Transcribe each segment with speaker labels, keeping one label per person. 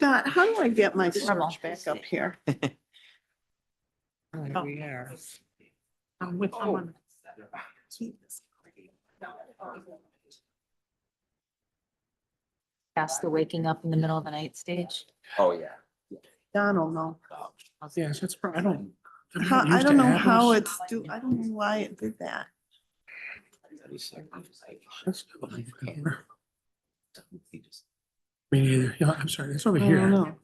Speaker 1: Scott, how do I get my
Speaker 2: Normal.
Speaker 1: search back up here?
Speaker 2: There we are. I'm with someone. Past the waking up in the middle of the night stage.
Speaker 3: Oh, yeah.
Speaker 1: Donald, no.
Speaker 4: Yes, it's, I don't. I'm
Speaker 1: How,
Speaker 4: not
Speaker 1: I
Speaker 4: used
Speaker 1: don't
Speaker 4: to
Speaker 1: know how
Speaker 4: apples.
Speaker 1: it's I don't know why it did that.
Speaker 4: That's not what I'm looking for. Me neither. Yeah, I'm sorry, it's over
Speaker 1: I don't
Speaker 4: here.
Speaker 1: know.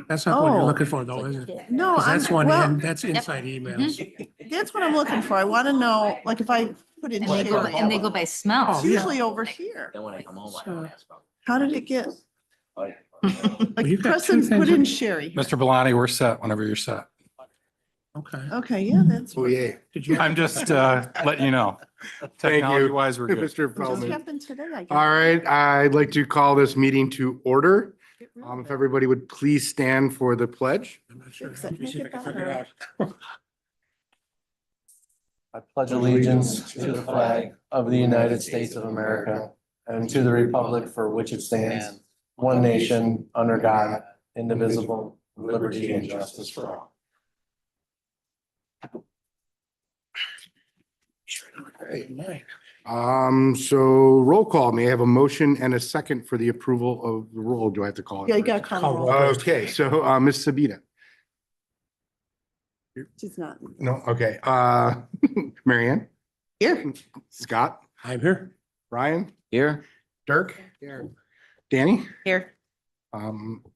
Speaker 4: That's not what you're
Speaker 1: Oh.
Speaker 4: looking for though, is it?
Speaker 1: No,
Speaker 4: 'Cause that's one,
Speaker 1: well,
Speaker 4: that's inside emails.
Speaker 1: that's what I'm looking for. I want to know, like, if I put in
Speaker 2: And they go,
Speaker 1: Sherry,
Speaker 2: and they go by smell.
Speaker 4: Oh,
Speaker 1: it's
Speaker 4: yeah.
Speaker 1: usually over here.
Speaker 3: Then when I come home, I
Speaker 4: So-
Speaker 3: ask about.
Speaker 1: How did it get?
Speaker 4: Well,
Speaker 1: Like,
Speaker 4: you've got two
Speaker 1: Preston, put
Speaker 4: things
Speaker 1: in
Speaker 4: in-
Speaker 1: Sherry.
Speaker 5: Mr. Belani, we're set whenever you're set.
Speaker 4: Okay.
Speaker 1: Okay, yeah, that's.
Speaker 6: Oh, yeah.
Speaker 4: Did you?
Speaker 5: I'm just letting you know.
Speaker 6: Thank you,
Speaker 5: Technology wise, we're good.
Speaker 6: Mr.
Speaker 1: What just
Speaker 6: Feldman.
Speaker 1: happened today, I guess.
Speaker 6: All right, I'd like to call this meeting to order. If everybody would please stand for the pledge.
Speaker 4: I'm not sure.
Speaker 1: Fix it,
Speaker 4: Let me see if I
Speaker 1: make
Speaker 4: can
Speaker 1: it
Speaker 4: figure it
Speaker 1: better.
Speaker 4: out.
Speaker 7: I pledge allegiance to the flag of the United States of America and to the republic for which it stands, one nation, under God, indivisible, with liberty and justice for all.
Speaker 6: So roll call. May I have a motion and a second for the approval of the roll? Do I have to call it?
Speaker 1: Yeah, you
Speaker 6: first?
Speaker 1: gotta call
Speaker 4: Call
Speaker 1: roll.
Speaker 4: roll.
Speaker 6: Okay, so Ms. Sabita.
Speaker 1: She's not.
Speaker 6: No, okay. Marianne,
Speaker 1: Here.
Speaker 6: Scott,
Speaker 4: I'm here.
Speaker 6: Ryan,
Speaker 3: Here?
Speaker 6: Dirk, Danny.
Speaker 1: Here.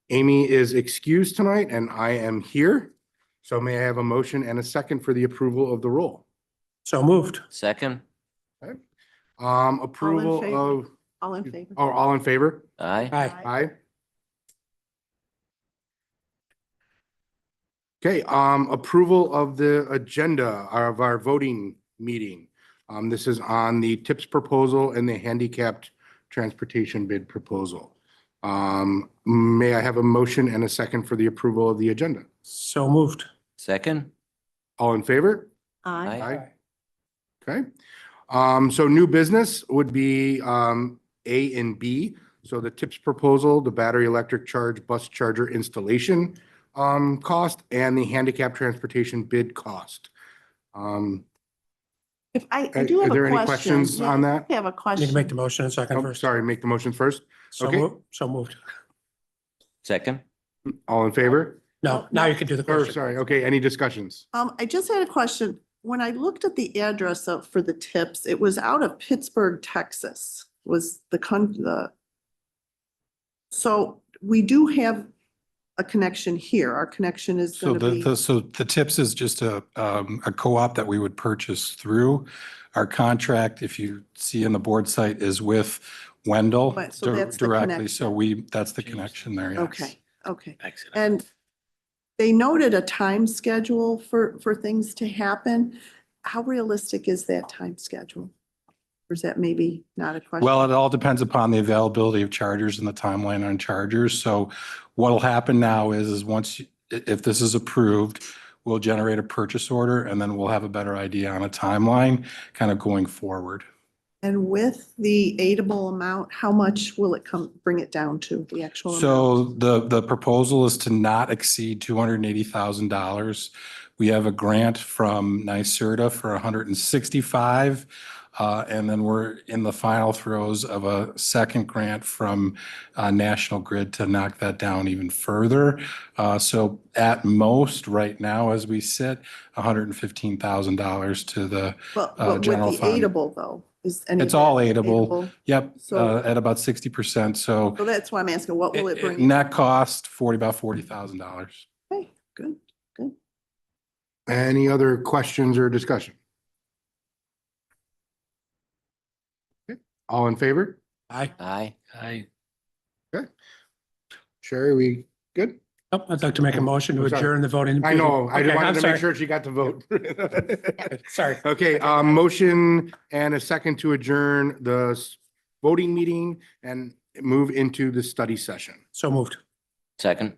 Speaker 6: Amy is excused tonight and I am here. So may I have a motion and a second for the approval of the roll?
Speaker 4: So moved.
Speaker 3: Second?
Speaker 6: Approval
Speaker 1: favor?
Speaker 6: of,
Speaker 1: All in favor?
Speaker 6: oh, all in favor?
Speaker 3: Aye.
Speaker 4: Aye.
Speaker 6: Aye. Okay, approval of the agenda of our voting meeting. This is on the TIPS proposal and the handicapped transportation bid proposal. May I have a motion and a second for the approval of the agenda?
Speaker 4: So moved.
Speaker 3: Second?
Speaker 6: All in favor?
Speaker 1: Aye.
Speaker 6: Aye. Okay, so new business would be A and B. So the TIPS proposal, the battery electric charge bus charger installation cost and the handicap transportation bid cost.
Speaker 1: If I do have
Speaker 6: Are there
Speaker 1: a
Speaker 6: any
Speaker 1: questions
Speaker 6: questions on that?
Speaker 1: I have a
Speaker 4: Need
Speaker 1: question.
Speaker 4: to make the motion and second
Speaker 6: Oh,
Speaker 4: first.
Speaker 6: sorry, make the motion first.
Speaker 4: So
Speaker 6: okay.
Speaker 4: So moved.
Speaker 3: Second?
Speaker 6: All in favor?
Speaker 4: No, now you can do the
Speaker 6: Or
Speaker 4: question.
Speaker 6: sorry, okay, any discussions?
Speaker 1: I just had a question. When I looked at the address for the tips, it was out of Pittsburgh, Texas, was the. So we do have a connection here. Our connection is
Speaker 5: So
Speaker 1: gonna be.
Speaker 5: so the TIPS is just a co-op that we would purchase through. Our contract, if you see in the board site, is with Wendell
Speaker 1: Right, so that's the
Speaker 5: directly. So
Speaker 1: connection.
Speaker 5: that's the connection there, yes.
Speaker 1: Okay, okay. And they noted a time schedule for things to happen. How realistic is that time schedule? Or is that maybe not a question?
Speaker 5: Well, it all depends upon the availability of chargers and the timeline on chargers. So what'll happen now is once, if this is approved, we'll generate a purchase order and then we'll have a better idea on a timeline kind of going forward.
Speaker 1: And with the aidable amount, how much will it bring it down to, the actual? amount?
Speaker 5: So the proposal is to not exceed $280,000. We have a grant from NYSERDA for 165. And then we're in the final throes of a second grant from National Grid to knock that down even further. So at most, right now, as we sit, $115,000 to the,
Speaker 1: But with the
Speaker 5: general fund.
Speaker 1: aidable though, is any?
Speaker 5: It's
Speaker 1: of that
Speaker 5: all aidable. Yep,
Speaker 1: So-
Speaker 5: at about 60%. So
Speaker 1: So that's why I'm asking, what will it bring?
Speaker 5: net cost about $40,000.
Speaker 1: Okay, good.
Speaker 6: Any other questions or discussion? Okay, all in favor?
Speaker 4: Aye.
Speaker 3: Aye. Aye.
Speaker 6: Sherry, we good?
Speaker 4: Oh, I'd like to make a motion to
Speaker 6: I'm sorry.
Speaker 4: adjourn the voting.
Speaker 6: I know, I
Speaker 4: Okay,
Speaker 6: wanted
Speaker 4: I'm
Speaker 6: to make
Speaker 4: sorry.
Speaker 6: sure she got to vote.
Speaker 4: Sorry.
Speaker 6: Okay, motion and a second to adjourn the voting meeting and move into the study session.
Speaker 4: So moved.
Speaker 3: Second?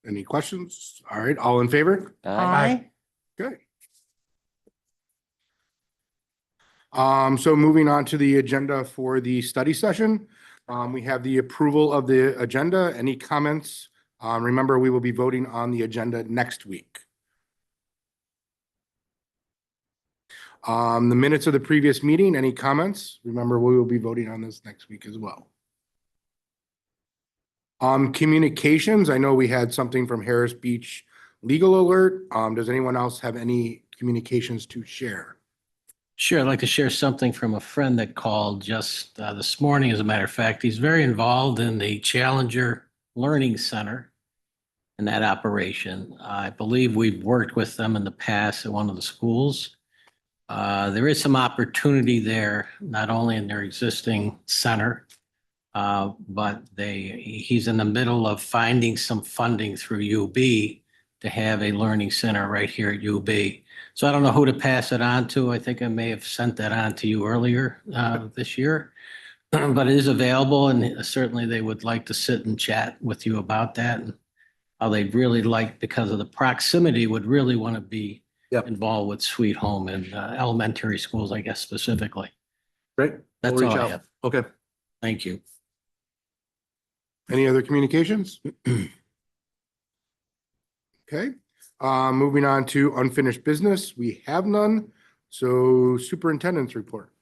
Speaker 6: Any questions? All right, all in favor?
Speaker 3: Aye.
Speaker 6: Good. So moving on to the agenda for the study session. We have the approval of the agenda. Any comments? Remember, we will be voting on the agenda next week. The minutes of the previous meeting, any comments? Remember, we will be voting on this next week as well. Communications, I know we had something from Harris Beach Legal Alert. Does anyone else have any communications to share?
Speaker 8: Sure, I'd like to share something from a friend that called just this morning, as a matter of fact. He's very involved in the Challenger Learning Center and that operation. I believe we've worked with them in the past at one of the schools. There is some opportunity there, not only in their existing center, but he's in the middle of finding some funding through UB to have a learning center right here at UB. So I don't know who to pass it on to. I think I may have sent that on to you earlier this year. But it is available, and certainly they would like to sit and chat with you about that. And how they'd really like, because of the proximity, would really want to be involved with Sweet Home and elementary schools, I guess, specifically.
Speaker 7: Great.
Speaker 8: That's
Speaker 7: We'll reach
Speaker 8: all I
Speaker 7: out.
Speaker 8: have.
Speaker 7: Okay.
Speaker 8: Thank you.
Speaker 6: Any other communications? Okay, moving on to unfinished business. We have none. So superintendent's report.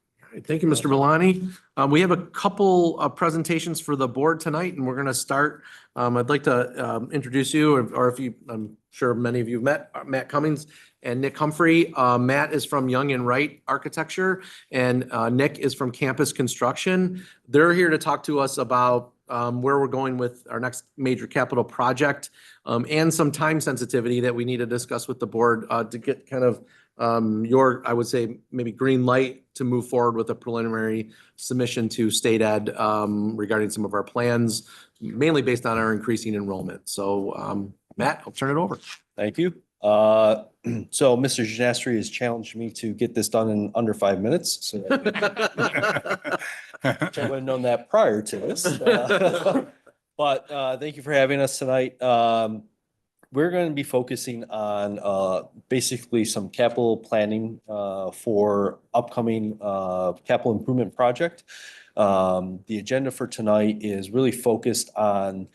Speaker 7: Thank you, Mr. Valani. We have a couple of presentations for the board tonight, and we're going to start. I'd like to introduce you, or if you, I'm sure many of you have met Matt Cummings and Nick Humphrey. Matt is from Young and Wright Architecture, and Nick is from Campus Construction. They're here to talk to us about where we're going with our next major capital project, and some time sensitivity that we need to discuss with the board to get kind of your, I would say, maybe green light to move forward with a preliminary submission to State Ed regarding some of our plans, mainly based on our increasing enrollment. So Matt, I'll turn it over.
Speaker 9: Thank you. So Mr. Janastri has challenged me to get this done in under 5 minutes. So I would have known that prior to this. But thank you for having us tonight. We're going to be focusing on basically some capital planning for upcoming capital improvement project. The agenda for tonight is really focused on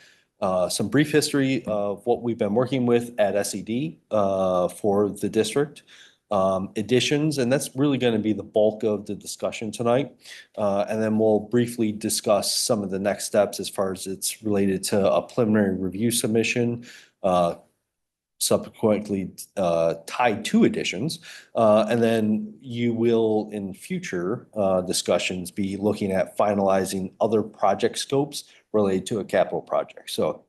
Speaker 9: some brief history of what we've been working with at SED for the district. Additions, and that's really going to be the bulk of the discussion tonight. And then we'll briefly discuss some of the next steps as far as it's related to a preliminary review submission, subsequently tied to additions. And then you will, in future discussions, be looking at finalizing other project scopes related to a capital project. So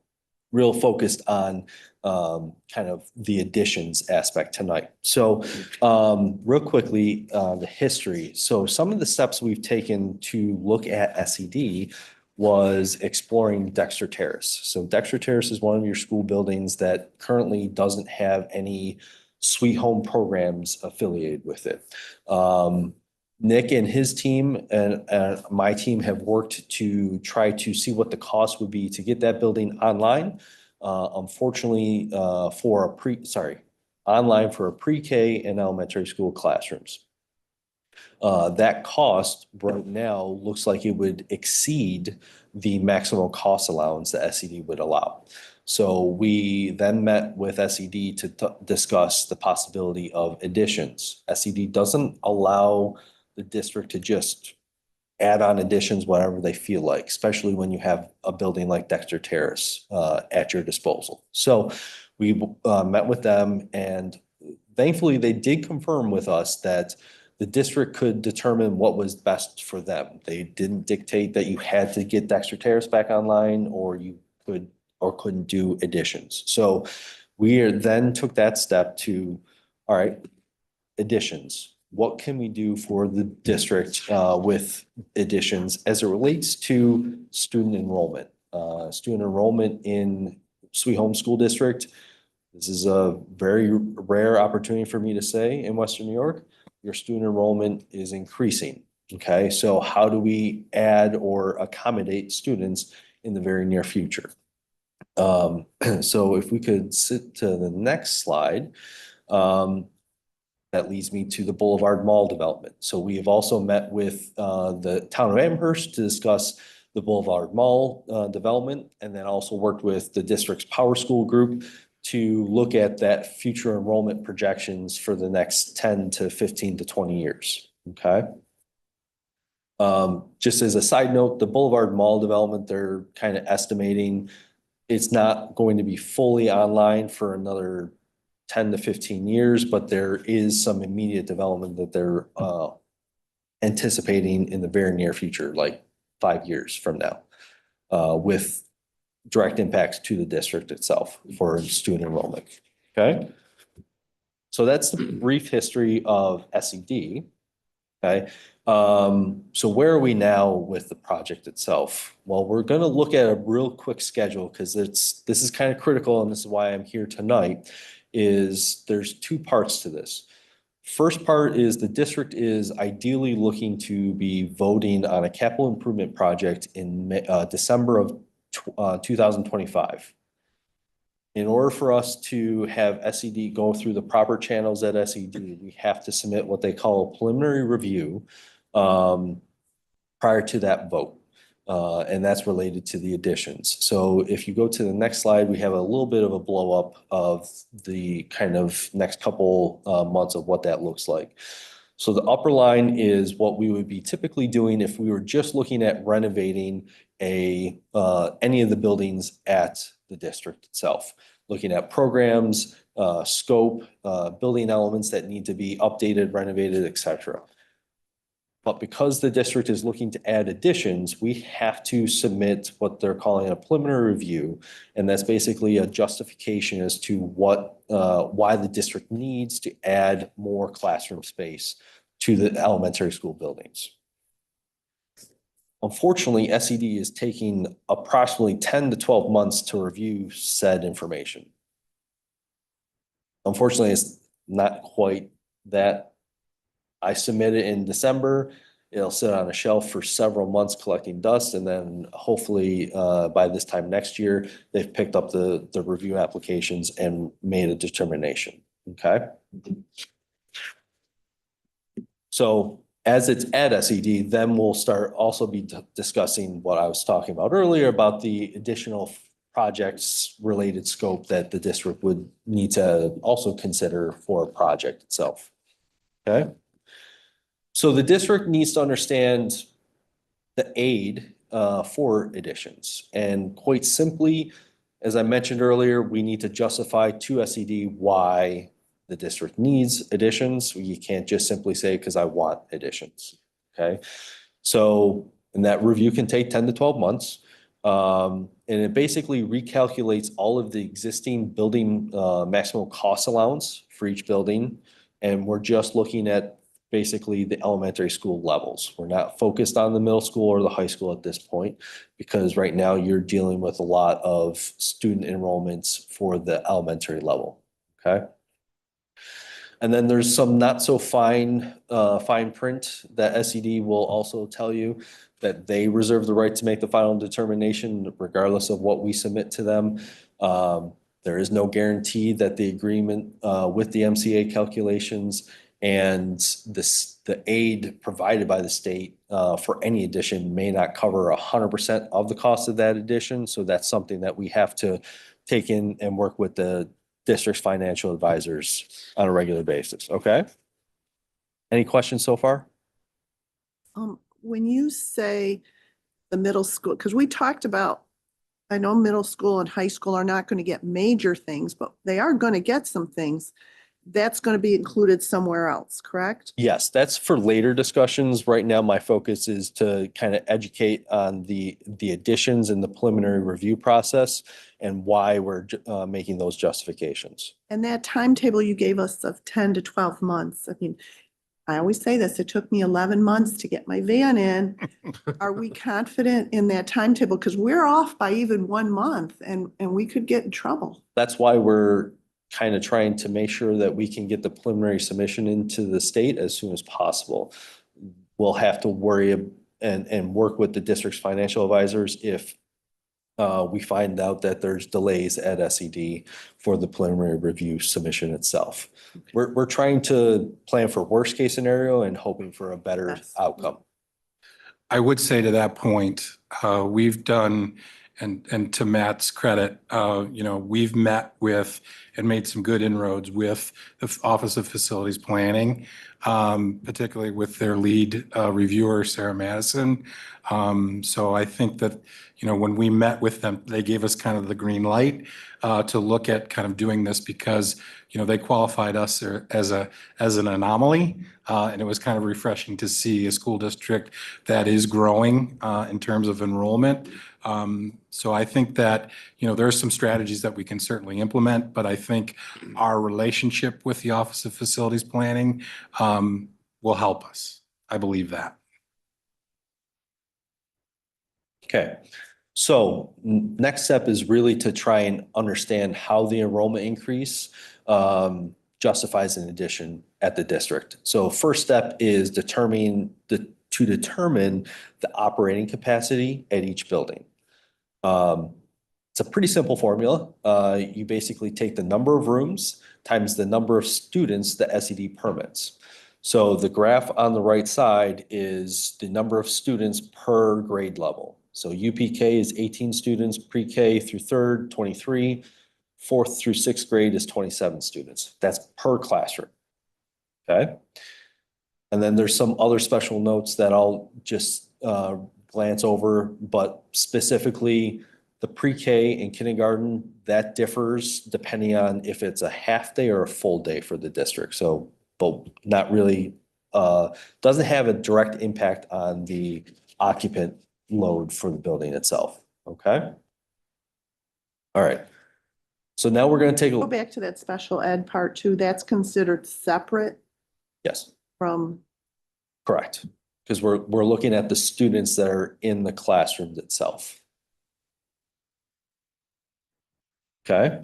Speaker 9: real focused on kind of the additions aspect tonight. So real quickly, the history. So some of the steps we've taken to look at SED was exploring Dexter Terrace. So Dexter Terrace is one of your school buildings that currently doesn't have any Sweet Home programs affiliated with it. Nick and his team and my team have worked to try to see what the cost would be to get that building online. Unfortunately, online for a pre-K and elementary school classrooms. That cost right now looks like it would exceed the maximum cost allowance that SED would allow. So we then met with SED to discuss the possibility of additions. SED doesn't allow the district to just add on additions whenever they feel like, especially when you have a building like Dexter Terrace at your disposal. So we met with them, and thankfully they did confirm with us that the district could determine what was best for them. They didn't dictate that you had to get Dexter Terrace back online, or you could or couldn't do additions. So we then took that step to, all right, additions. What can we do for the district with additions as it relates to student enrollment? Student enrollment in Sweet Home School District. This is a very rare opportunity for me to say in Western New York. Your student enrollment is increasing. Okay, so how do we add or accommodate students in the very near future? So if we could sit to the next slide, that leads me to the Boulevard Mall development. So we have also met with the town of Amherst to discuss the Boulevard Mall development, and then also worked with the district's Power School group to look at that future enrollment projections for the next 10 to 15 to 20 years. Okay. Just as a side note, the Boulevard Mall development, they're kind of estimating it's not going to be fully online for another 10 to 15 years, but there is some immediate development that they're anticipating in the very near future, like 5 years from now, with direct impacts to the district itself for student enrollment. Okay. So that's the brief history of SED. Okay. So where are we now with the project itself? Well, we're going to look at a real quick schedule because this is kind of critical, and this is why I'm here tonight, is there's two parts to this. First part is the district is ideally looking to be voting on a capital improvement project in December of 2025. In order for us to have SED go through the proper channels at SED, we have to submit what they call a preliminary review prior to that vote. And that's related to the additions. So if you go to the next slide, we have a little bit of a blow up of the kind of next couple months of what that looks like. So the upper line is what we would be typically doing if we were just looking at renovating any of the buildings at the district itself, looking at programs, scope, building elements that need to be updated, renovated, etc. But because the district is looking to add additions, we have to submit what they're calling a preliminary review. And that's basically a justification as to why the district needs to add more classroom space to the elementary school buildings. Unfortunately, SED is taking approximately 10 to 12 months to review said information. Unfortunately, it's not quite that. I submit it in December. It'll sit on a shelf for several months collecting dust, and then hopefully by this time next year, they've picked up the review applications and made a determination. Okay. So as it's at SED, then we'll start also be discussing what I was talking about earlier about the additional projects related scope that the district would need to also consider for a project itself. Okay. So the district needs to understand the aid for additions. And quite simply, as I mentioned earlier, we need to justify to SED why the district needs additions. You can't just simply say, because I want additions. Okay. So, and that review can take 10 to 12 months. And it basically recalculates all of the existing building maximum cost allowance for each building. And we're just looking at basically the elementary school levels. We're not focused on the middle school or the high school at this point, because right now you're dealing with a lot of student enrollments for the elementary level. Okay. And then there's some not so fine print that SED will also tell you that they reserve the right to make the final determination regardless of what we submit to them. There is no guarantee that the agreement with the MCA calculations and the aid provided by the state for any addition may not cover 100% of the cost of that addition. So that's something that we have to take in and work with the district's financial advisors on a regular basis. Okay. Any questions so far?
Speaker 1: When you say the middle school, because we talked about, I know middle school and high school are not going to get major things, but they are going to get some things. That's going to be included somewhere else, correct?
Speaker 9: Yes, that's for later discussions. Right now, my focus is to kind of educate on the additions in the preliminary review process and why we're making those justifications.
Speaker 1: And that timetable you gave us of 10 to 12 months, I mean, I always say this, it took me 11 months to get my van in. Are we confident in that timetable? Because we're off by even 1 month and we could get in trouble.
Speaker 9: That's why we're kind of trying to make sure that we can get the preliminary submission into the state as soon as possible. We'll have to worry and work with the district's financial advisors if we find out that there's delays at SED for the preliminary review submission itself. We're trying to plan for worst case scenario and hoping for a better
Speaker 1: Yes.
Speaker 9: outcome.
Speaker 5: I would say to that point, we've done, and to Matt's credit, we've met with and made some good inroads with the Office of Facilities Planning, particularly with their lead reviewer, Sarah Madison. So I think that, when we met with them, they gave us kind of the green light to look at kind of doing this because, they qualified us as an anomaly. And it was kind of refreshing to see a school district that is growing in terms of enrollment. So I think that, there are some strategies that we can certainly implement, but I think our relationship with the Office of Facilities Planning will help us. I believe that.
Speaker 9: Okay, so next step is really to try and understand how the enrollment increase justifies an addition at the district. So first step is to determine the operating capacity at each building. It's a pretty simple formula. You basically take the number of rooms times the number of students the SED permits. So the graph on the right side is the number of students per grade level. So UPK is 18 students, pre-K through third, 23, fourth through sixth grade is 27 students. That's per classroom. Okay. And then there's some other special notes that I'll just glance over, but specifically the pre-K and kindergarten, that differs depending on if it's a half day or a full day for the district. So, but not really, doesn't have a direct impact on the occupant load for the building itself. Okay. All right. So now we're going to take
Speaker 1: Go
Speaker 9: a,
Speaker 1: back to that special ed part too. That's considered separate
Speaker 9: yes,
Speaker 1: from,
Speaker 9: correct. Because we're looking at the students that are in the classrooms itself. Okay.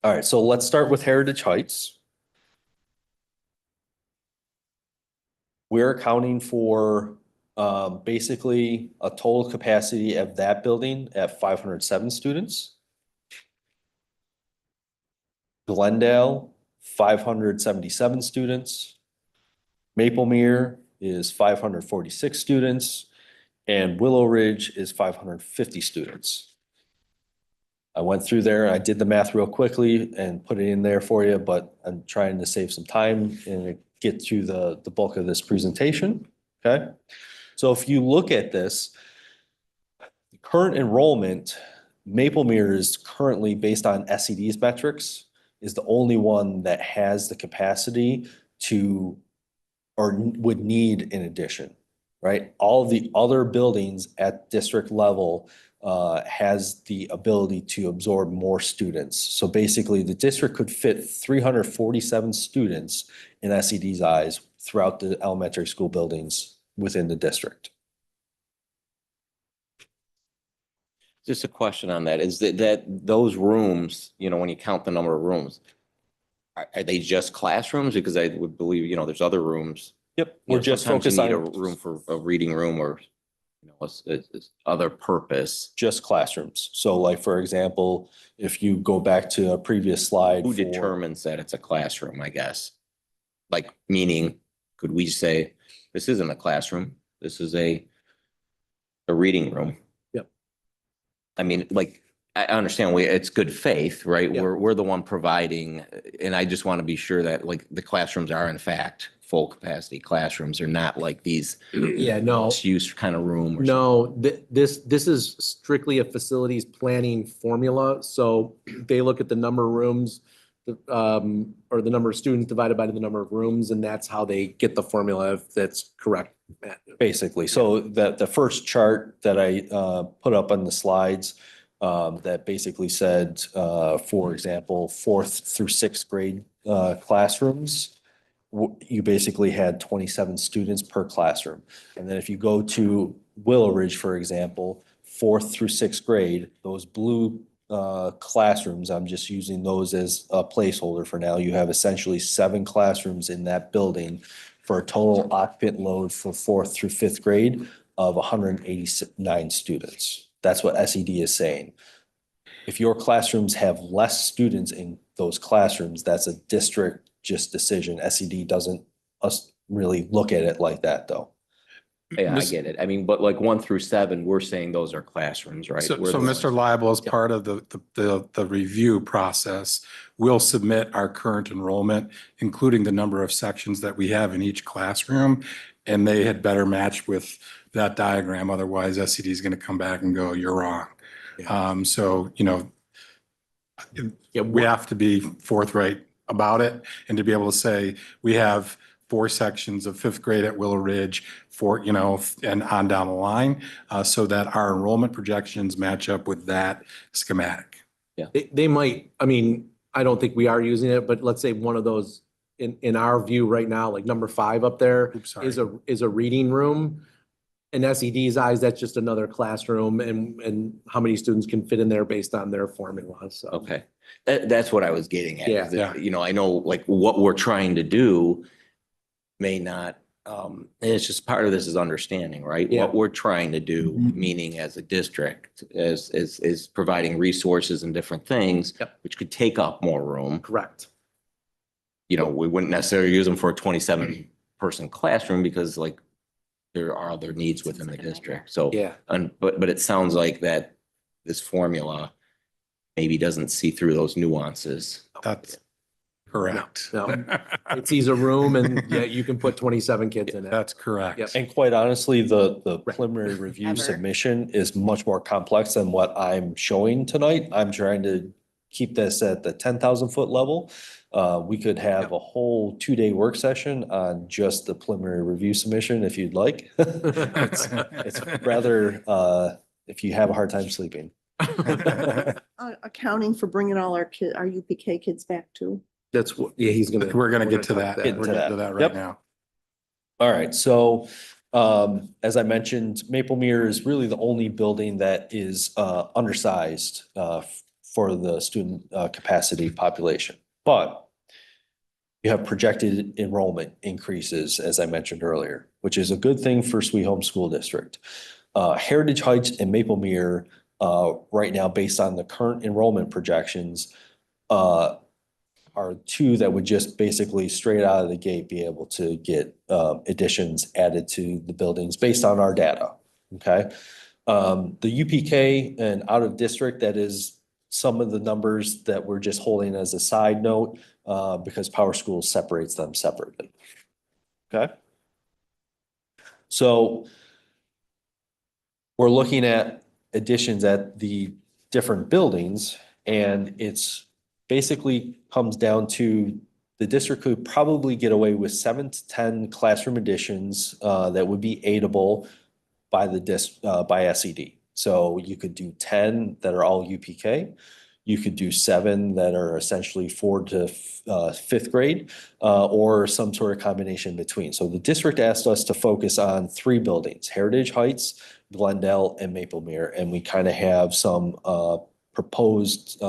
Speaker 9: All right. So let's start with Heritage Heights. We're accounting for basically a total capacity of that building at 507 students. Glendale, 577 students. Maplemere is 546 students. And Willow Ridge is 550 students. I went through there, I did the math real quickly and put it in there for you, but I'm trying to save some time and get to the bulk of this presentation, okay? So if you look at this, the current enrollment, Maplemere is currently based on SED's metrics, is the only one that has the capacity to, or would need an addition, right? All of the other buildings at district level has the ability to absorb more students. So basically the district could fit 347 students in SED's eyes throughout the elementary school buildings within the district.
Speaker 3: Just a question on that, is that those rooms, when you count the number of rooms, are they just classrooms? Because I would believe, there's other rooms.
Speaker 9: Yep, we're just
Speaker 3: Sometimes you
Speaker 9: focused
Speaker 3: need
Speaker 9: on
Speaker 3: a room for a reading room or, other purpose.
Speaker 9: just classrooms. So like, for example, if you go back to a previous slide.
Speaker 3: Who
Speaker 9: for-
Speaker 3: determines that it's a classroom, I guess? Like, meaning, could we say, this isn't a classroom, this is a reading room?
Speaker 9: Yep.
Speaker 3: I mean, like, I understand it's good faith, right?
Speaker 9: Yep.
Speaker 3: We're the one providing, and I just want to be sure that like the classrooms are in fact full capacity classrooms, are not like these
Speaker 10: Yeah, no,
Speaker 3: use kind of room or something.
Speaker 10: no, this is strictly a facilities planning formula. So they look at the number of rooms, or the number of students divided by the number of rooms, and that's how they get the formula, if that's correct, Matt.
Speaker 9: Basically, so the first chart that I put up on the slides that basically said, for example, 4th through 6th grade classrooms, you basically had 27 students per classroom. And then if you go to Willow Ridge, for example, 4th through 6th grade, those blue classrooms, I'm just using those as a placeholder for now. You have essentially 7 classrooms in that building for a total occupant load for 4th through 5th grade of 189 students. That's what SED is saying. If your classrooms have less students in those classrooms, that's a district just decision. SED doesn't really look at it like that though.
Speaker 3: Yeah, I
Speaker 5: Miss-
Speaker 3: get it. I mean, but like 1 through 7, we're saying those are classrooms, right?
Speaker 5: So,
Speaker 3: We're
Speaker 5: so
Speaker 3: the
Speaker 5: Mr.
Speaker 3: ones-
Speaker 5: Liable, as
Speaker 3: Yeah.
Speaker 5: part of the review process, will submit our current enrollment, including the number of sections that we have in each classroom. And they had better match with that diagram. Otherwise, SCD is going to come back and go, you're wrong. So,
Speaker 10: Yeah,
Speaker 5: we have to be forthright about it and to be able to say, we have 4 sections of 5th grade at Willow Ridge and on down the line, so that our enrollment projections match up with that schematic.
Speaker 10: They might, I mean, I don't think we are using it, but let's say one of those in our view right now, like number 5 up there
Speaker 5: Oops, sorry.
Speaker 10: is a reading room. In SED's eyes, that's just another classroom and how many students can fit in there based on their formula. So.
Speaker 3: Okay, that's what I was getting at.
Speaker 10: Yeah.
Speaker 3: is that, I know like what we're trying to do may not, and it's just part of this is understanding, right?
Speaker 10: Yeah.
Speaker 3: What we're trying to do, meaning as a district, is providing resources and different things,
Speaker 10: Yep.
Speaker 3: which could take up more room.
Speaker 10: Correct.
Speaker 3: We wouldn't necessarily use them for a 27-person classroom because like there are other needs within the district. So,
Speaker 10: Yeah.
Speaker 3: but it sounds like that this formula maybe doesn't see through those nuances.
Speaker 5: That's correct.
Speaker 10: No. It sees a room and yeah, you can put 27 kids in it.
Speaker 5: That's correct.
Speaker 10: Yep.
Speaker 9: And quite honestly, the
Speaker 10: Right.
Speaker 9: preliminary review
Speaker 2: Ever.
Speaker 9: submission is much more complex than what I'm showing tonight. I'm trying to keep this at the 10,000-foot level. We could have a whole 2-day work session on just the preliminary review submission if you'd like. It's rather, if you have a hard time sleeping.
Speaker 1: Accounting for bringing all our UPK kids back too.
Speaker 10: That's what, yeah,
Speaker 5: We're going to get to that.
Speaker 10: talk
Speaker 5: We're
Speaker 9: Get to
Speaker 5: getting
Speaker 9: that.
Speaker 5: to that right
Speaker 9: Yep.
Speaker 5: now.
Speaker 9: All right, so as I mentioned, Maple Mirror is really the only building that is undersized for the student capacity population. But you have projected enrollment increases, as I mentioned earlier, which is a good thing for Sweet Home School District. Heritage Heights and Maple Mirror, right now, based on the current enrollment projections, are 2 that would just basically straight out of the gate be able to get additions added to the buildings based on our data. Okay. The UPK and out of district, that is some of the numbers that we're just holding as a side note because Power Schools separates them separately. Okay. So we're looking at additions at the different buildings, and it's basically comes down to the district could probably get away with 7 to 10 classroom additions that would be aidable by by SED. So you could do 10 that are all UPK. You could do 7 that are essentially 4 to 5th grade, or some sort of combination between. So the district asked us to focus on 3 buildings: Heritage Heights, Glendale, and Maple Mirror, and we kind of have some proposed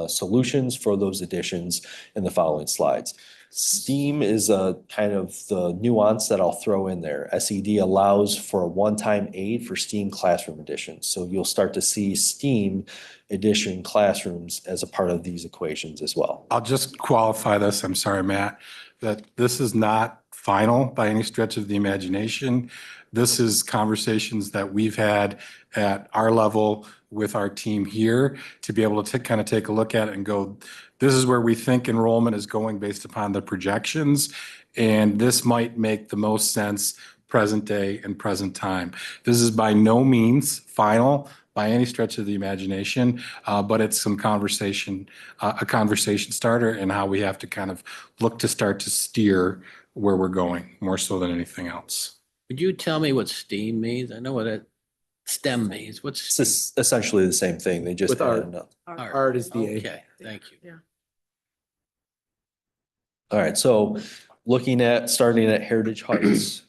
Speaker 9: solutions for those additions in the following slides. STEAM is a kind of the nuance that I'll throw in there. SED allows for a one-time aid for STEAM classroom additions. So you'll start to see STEAM addition classrooms as a part of these equations as well.
Speaker 5: I'll just qualify this. I'm sorry, Matt, that this is not final by any stretch of the imagination. This is conversations that we've had at our level with our team here to be able to kind of take a look at it and go, this is where we think enrollment is going based upon the projections. And this might make the most sense present day and present time. This is by no means final by any stretch of the imagination, but it's some conversation, a conversation starter and how we have to kind of look to start to steer where we're going more so than anything else.
Speaker 8: Would you tell me what STEAM means? I know what it STEM means. What's
Speaker 9: It's essentially the same thing. They just
Speaker 10: With art.
Speaker 9: added up.
Speaker 10: Art is the A.
Speaker 8: Okay, thank you.
Speaker 9: All right, so starting at Heritage Heights.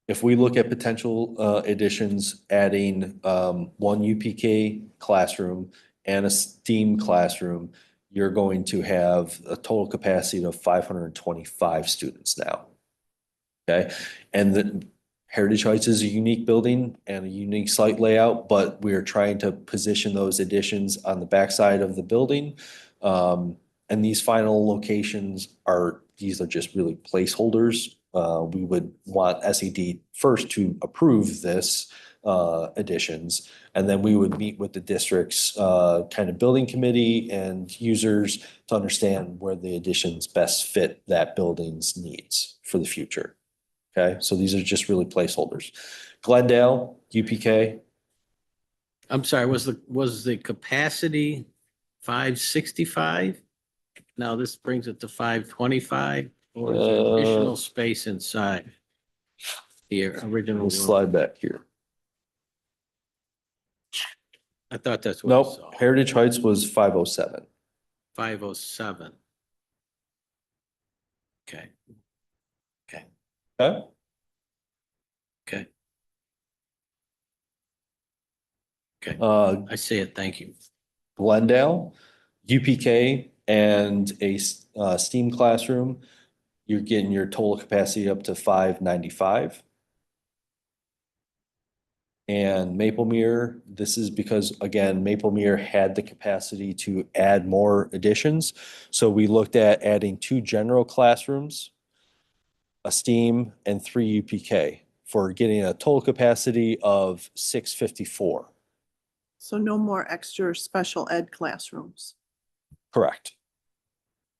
Speaker 9: If we look at potential additions, adding 1 UPK classroom and a STEAM classroom, you're going to have a total capacity of 525 students now. Okay, and the Heritage Heights is a unique building and a unique site layout, but we're trying to position those additions on the backside of the building. And these final locations these are just really placeholders we would want SED first to approve this additions. And then we would meet with the district's kind of building committee and users to understand where the additions best fit that building's needs for the future. Okay, so these are just really placeholders. Glendale, UPK,
Speaker 8: I'm sorry, was the capacity 565? Now this brings it to 525, or is there additional space inside the original
Speaker 9: we'll
Speaker 8: room?
Speaker 9: slide back here.
Speaker 8: I thought that's what I
Speaker 9: Nope,
Speaker 8: saw.
Speaker 9: Heritage Heights was 507.
Speaker 8: 507. Okay.
Speaker 9: Okay?
Speaker 8: Okay. Okay,
Speaker 9: Uh,
Speaker 8: I see it. Thank you.
Speaker 9: Glendale, UPK, and a STEAM classroom, you're getting your total capacity up to 595. And Maplemere, this is because, again, Maplemere had the capacity to add more additions. So we looked at adding 2 general classrooms, a STEAM, and 3 UPK for getting a total capacity of 654.
Speaker 1: So no more extra special ed classrooms.
Speaker 9: Correct.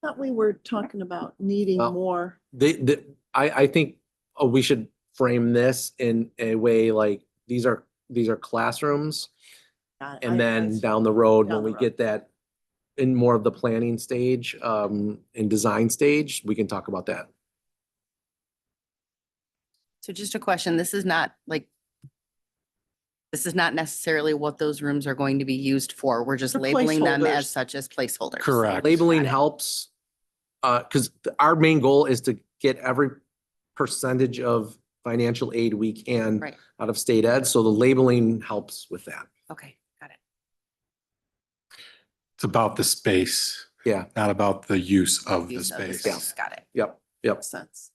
Speaker 1: Thought we were talking about needing
Speaker 10: Well,
Speaker 1: more.
Speaker 10: I think we should frame this in a way like these are classrooms. And then down the road,
Speaker 1: down
Speaker 10: when
Speaker 1: the
Speaker 10: we
Speaker 1: road.
Speaker 10: get that in more of the planning stage, and design stage, we can talk about that.
Speaker 11: So just a question, this is not necessarily what those rooms are going to be used for. We're just
Speaker 1: They're
Speaker 11: labeling them
Speaker 1: placeholders.
Speaker 11: as such as placeholders.
Speaker 5: Correct.
Speaker 10: Labeling
Speaker 11: Got it.
Speaker 10: helps, because our main goal is to get every percentage of financial aid we can
Speaker 11: Right.
Speaker 10: out of state ed. So the labeling helps with that.
Speaker 11: Okay, got it.
Speaker 5: It's about the space,
Speaker 10: Yeah,
Speaker 5: not about the use of the
Speaker 11: Use of the
Speaker 5: space.
Speaker 11: space. Got it.
Speaker 10: yep.
Speaker 1: Makes sense.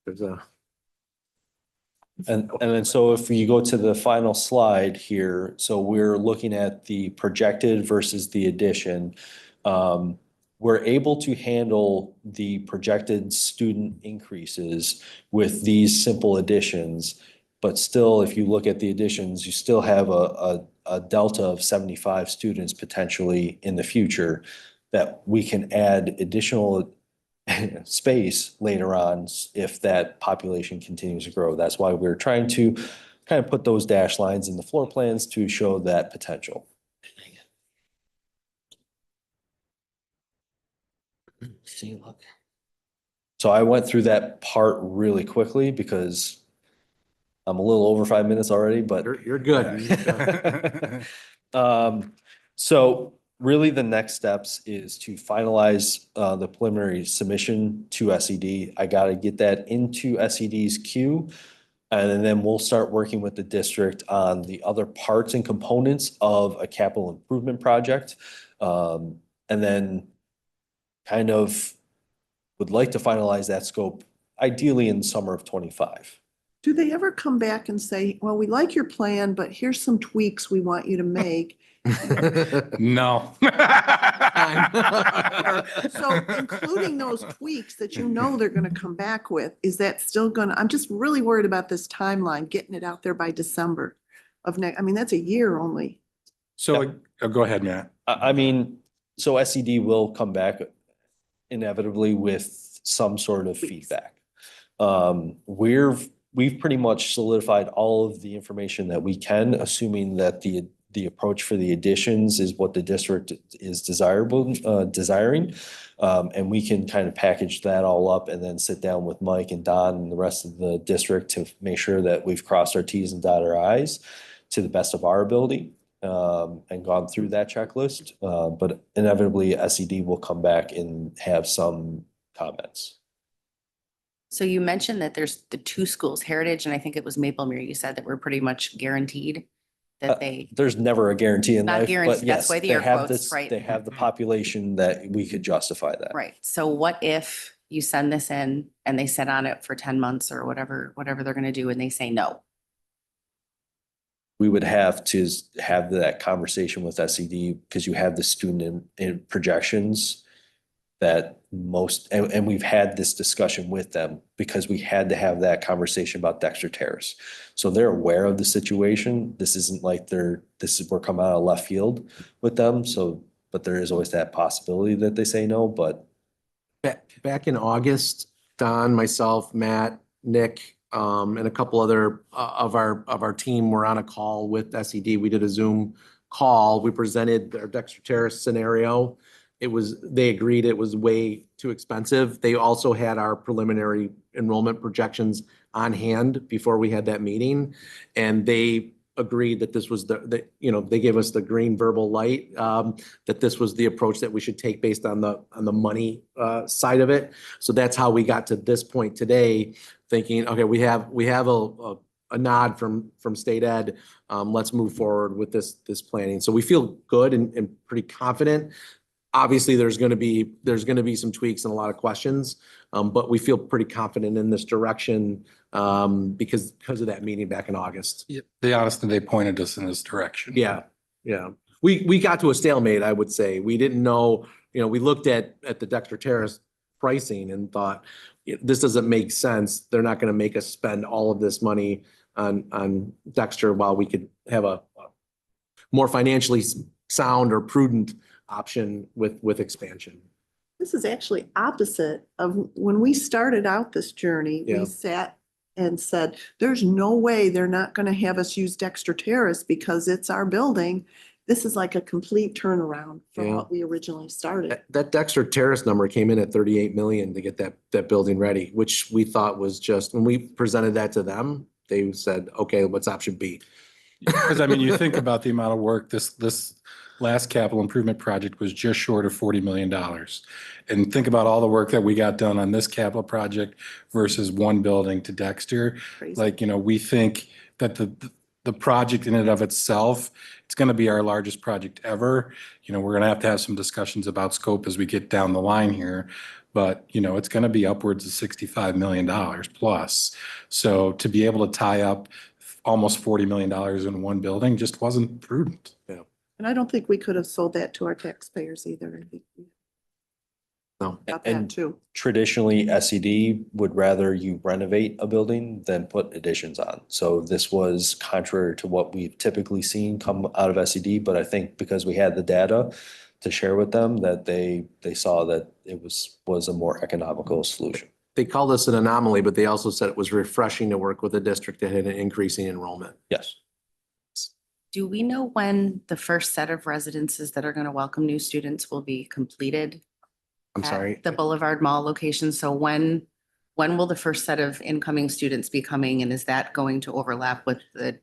Speaker 10: There's a.
Speaker 9: And then so if you go to the final slide here, so we're looking at the projected versus the addition. We're able to handle the projected student increases with these simple additions. But still, if you look at the additions, you still have a delta of 75 students potentially in the future that we can add additional space later on if that population continues to grow. That's why we're trying to kind of put those dash lines in the floor plans to show that potential.
Speaker 8: See, look.
Speaker 9: So I went through that part really quickly because I'm a little over 5 minutes already, but
Speaker 10: You're good.
Speaker 9: So really the next steps is to finalize the preliminary submission to SED. I got to get that into SED's queue. And then we'll start working with the district on the other parts and components of a capital improvement project. And then kind of would like to finalize that scope ideally in the summer of 25.
Speaker 1: Do they ever come back and say, well, we like your plan, but here's some tweaks we want you to make?
Speaker 5: No.
Speaker 1: So including those tweaks that you know they're going to come back with, is that still going to, I'm just really worried about this timeline, getting it out there by December of next, I mean, that's a year only.
Speaker 5: So, go ahead, Matt.
Speaker 9: I mean, so SED will come back inevitably with some sort of feedback. We've pretty much solidified all of the information that we can, assuming that the approach for the additions is what the district is desiring. And we can kind of package that all up and then sit down with Mike and Don and the rest of the district to make sure that we've crossed our Ts and dotted our Is to the best of our ability. And gone through that checklist, but inevitably SED will come back and have some comments.
Speaker 11: So you mentioned that there's the 2 schools, Heritage, and I think it was Maplemere. You said that we're pretty much guaranteed that they,
Speaker 9: There's never a guarantee in
Speaker 11: Not
Speaker 9: life,
Speaker 11: guaranteed,
Speaker 9: but
Speaker 11: that's
Speaker 9: yes,
Speaker 11: why the
Speaker 9: they
Speaker 11: air
Speaker 9: have
Speaker 11: quotes,
Speaker 9: this,
Speaker 11: right?
Speaker 9: they have the population that we could justify that.
Speaker 11: right. So what if you send this in and they sit on it for 10 months or whatever they're going to do and they say no?
Speaker 9: We would have to have that conversation with SED because you have the student in projections. that most, and we've had this discussion with them because we had to have that conversation about Dexter Terrace. So they're aware of the situation. This isn't like we're coming out of left field with them. So, but there is always that possibility that they say no, but
Speaker 10: Back in August, Don, myself, Matt, Nick, and a couple other of our team were on a call with SED. We did a Zoom call. We presented our Dexter Terrace scenario. They agreed it was way too expensive. They also had our preliminary enrollment projections on hand before we had that meeting. And they agreed that this was they gave us the green verbal light, that this was the approach that we should take based on the money side of it. So that's how we got to this point today, thinking, okay, we have a nod from state ed. Let's move forward with this planning. So we feel good and pretty confident. Obviously, there's going to be some tweaks and a lot of questions, but we feel pretty confident in this direction because of that meeting back in August.
Speaker 5: Yeah, they pointed us in this direction.
Speaker 10: Yeah. We got to a stalemate, I would say. We didn't know, we looked at the Dexter Terrace pricing and thought, this doesn't make sense. They're not going to make us spend all of this money on Dexter while we could have a more financially sound or prudent option with expansion.
Speaker 1: This is actually opposite of when we started out this journey.
Speaker 10: Yeah.
Speaker 1: We sat and said, there's no way they're not going to have us use Dexter Terrace because it's our building. This is like a complete turnaround from
Speaker 10: Yeah.
Speaker 1: what we originally started.
Speaker 10: That Dexter Terrace number came in at 38 million to get that building ready, which we thought was just, when we presented that to them, they said, okay, what's option B?
Speaker 5: Because I mean, you think about the amount of work this last capital improvement project was just short of $40 million. And think about all the work that we got done on this capital project versus one building to Dexter.
Speaker 1: Crazy.
Speaker 5: Like, we think that the project in and of itself, it's going to be our largest project ever. We're going to have some discussions about scope as we get down the line here. But, it's going to be upwards of $65 million plus. So to be able to tie up almost $40 million in one building just wasn't prudent.
Speaker 1: And I don't think we could have sold that to our taxpayers either. I think we
Speaker 10: No.
Speaker 1: got that
Speaker 9: And
Speaker 1: too.
Speaker 9: traditionally, SED would rather you renovate a building than put additions on. So this was contrary to what we've typically seen come out of SED, but I think because we had the data to share with them, that they saw that it was a more economical solution.
Speaker 10: They called us an anomaly, but they also said it was refreshing to work with a district that had an increasing enrollment.
Speaker 9: Yes.
Speaker 11: Do we know when the first set of residences that are going to welcome new students will be completed?
Speaker 10: I'm
Speaker 11: at
Speaker 10: sorry.
Speaker 11: The Boulevard Mall location. So when will the first set of incoming students be coming, and is that going to overlap with the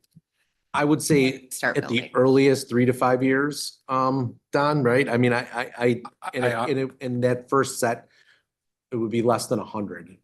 Speaker 10: I would say
Speaker 11: start
Speaker 10: at the
Speaker 11: building?
Speaker 10: earliest 3 to 5 years, Don, right? I mean, in that first set, it would be less than 100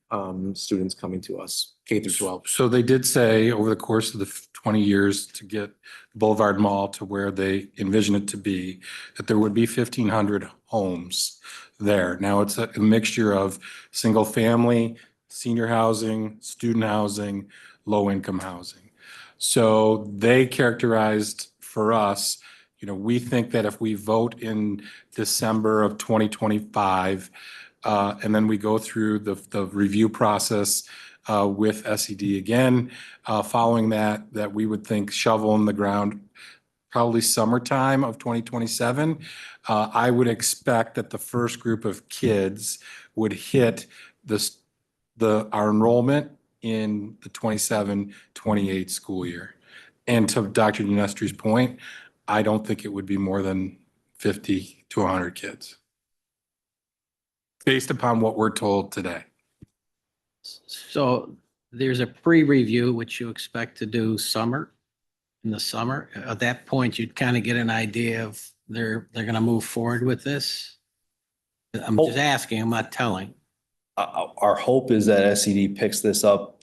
Speaker 10: students coming to us, K through 12.
Speaker 5: So they did say over the course of the 20 years to get Boulevard Mall to where they envision it to be, that there would be 1,500 homes there. Now it's a mixture of single family, senior housing, student housing, low income housing. So they characterized for us, we think that if we vote in December of 2025, and then we go through the review process with SED again, following that we would think shovel in the ground probably summertime of 2027. I would expect that the first group of kids would hit our enrollment in the 27-28 school year. And to Dr. Dinestri's point, I don't think it would be more than 50 to 100 kids, based upon what we're told today.
Speaker 8: So there's a pre-review, which you expect to do in the summer. At that point, you'd kind of get an idea of they're going to move forward with this. I'm just asking, I'm not telling.
Speaker 9: Our hope is that SED picks this up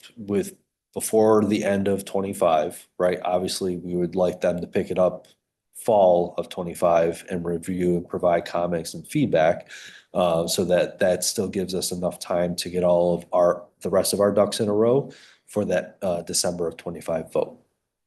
Speaker 9: before the end of 25, right? Obviously, we would like them to pick it up fall of 25 and review and provide comments and feedback, so that still gives us enough time to get all of the rest of our ducks in a row for that December of 25 vote.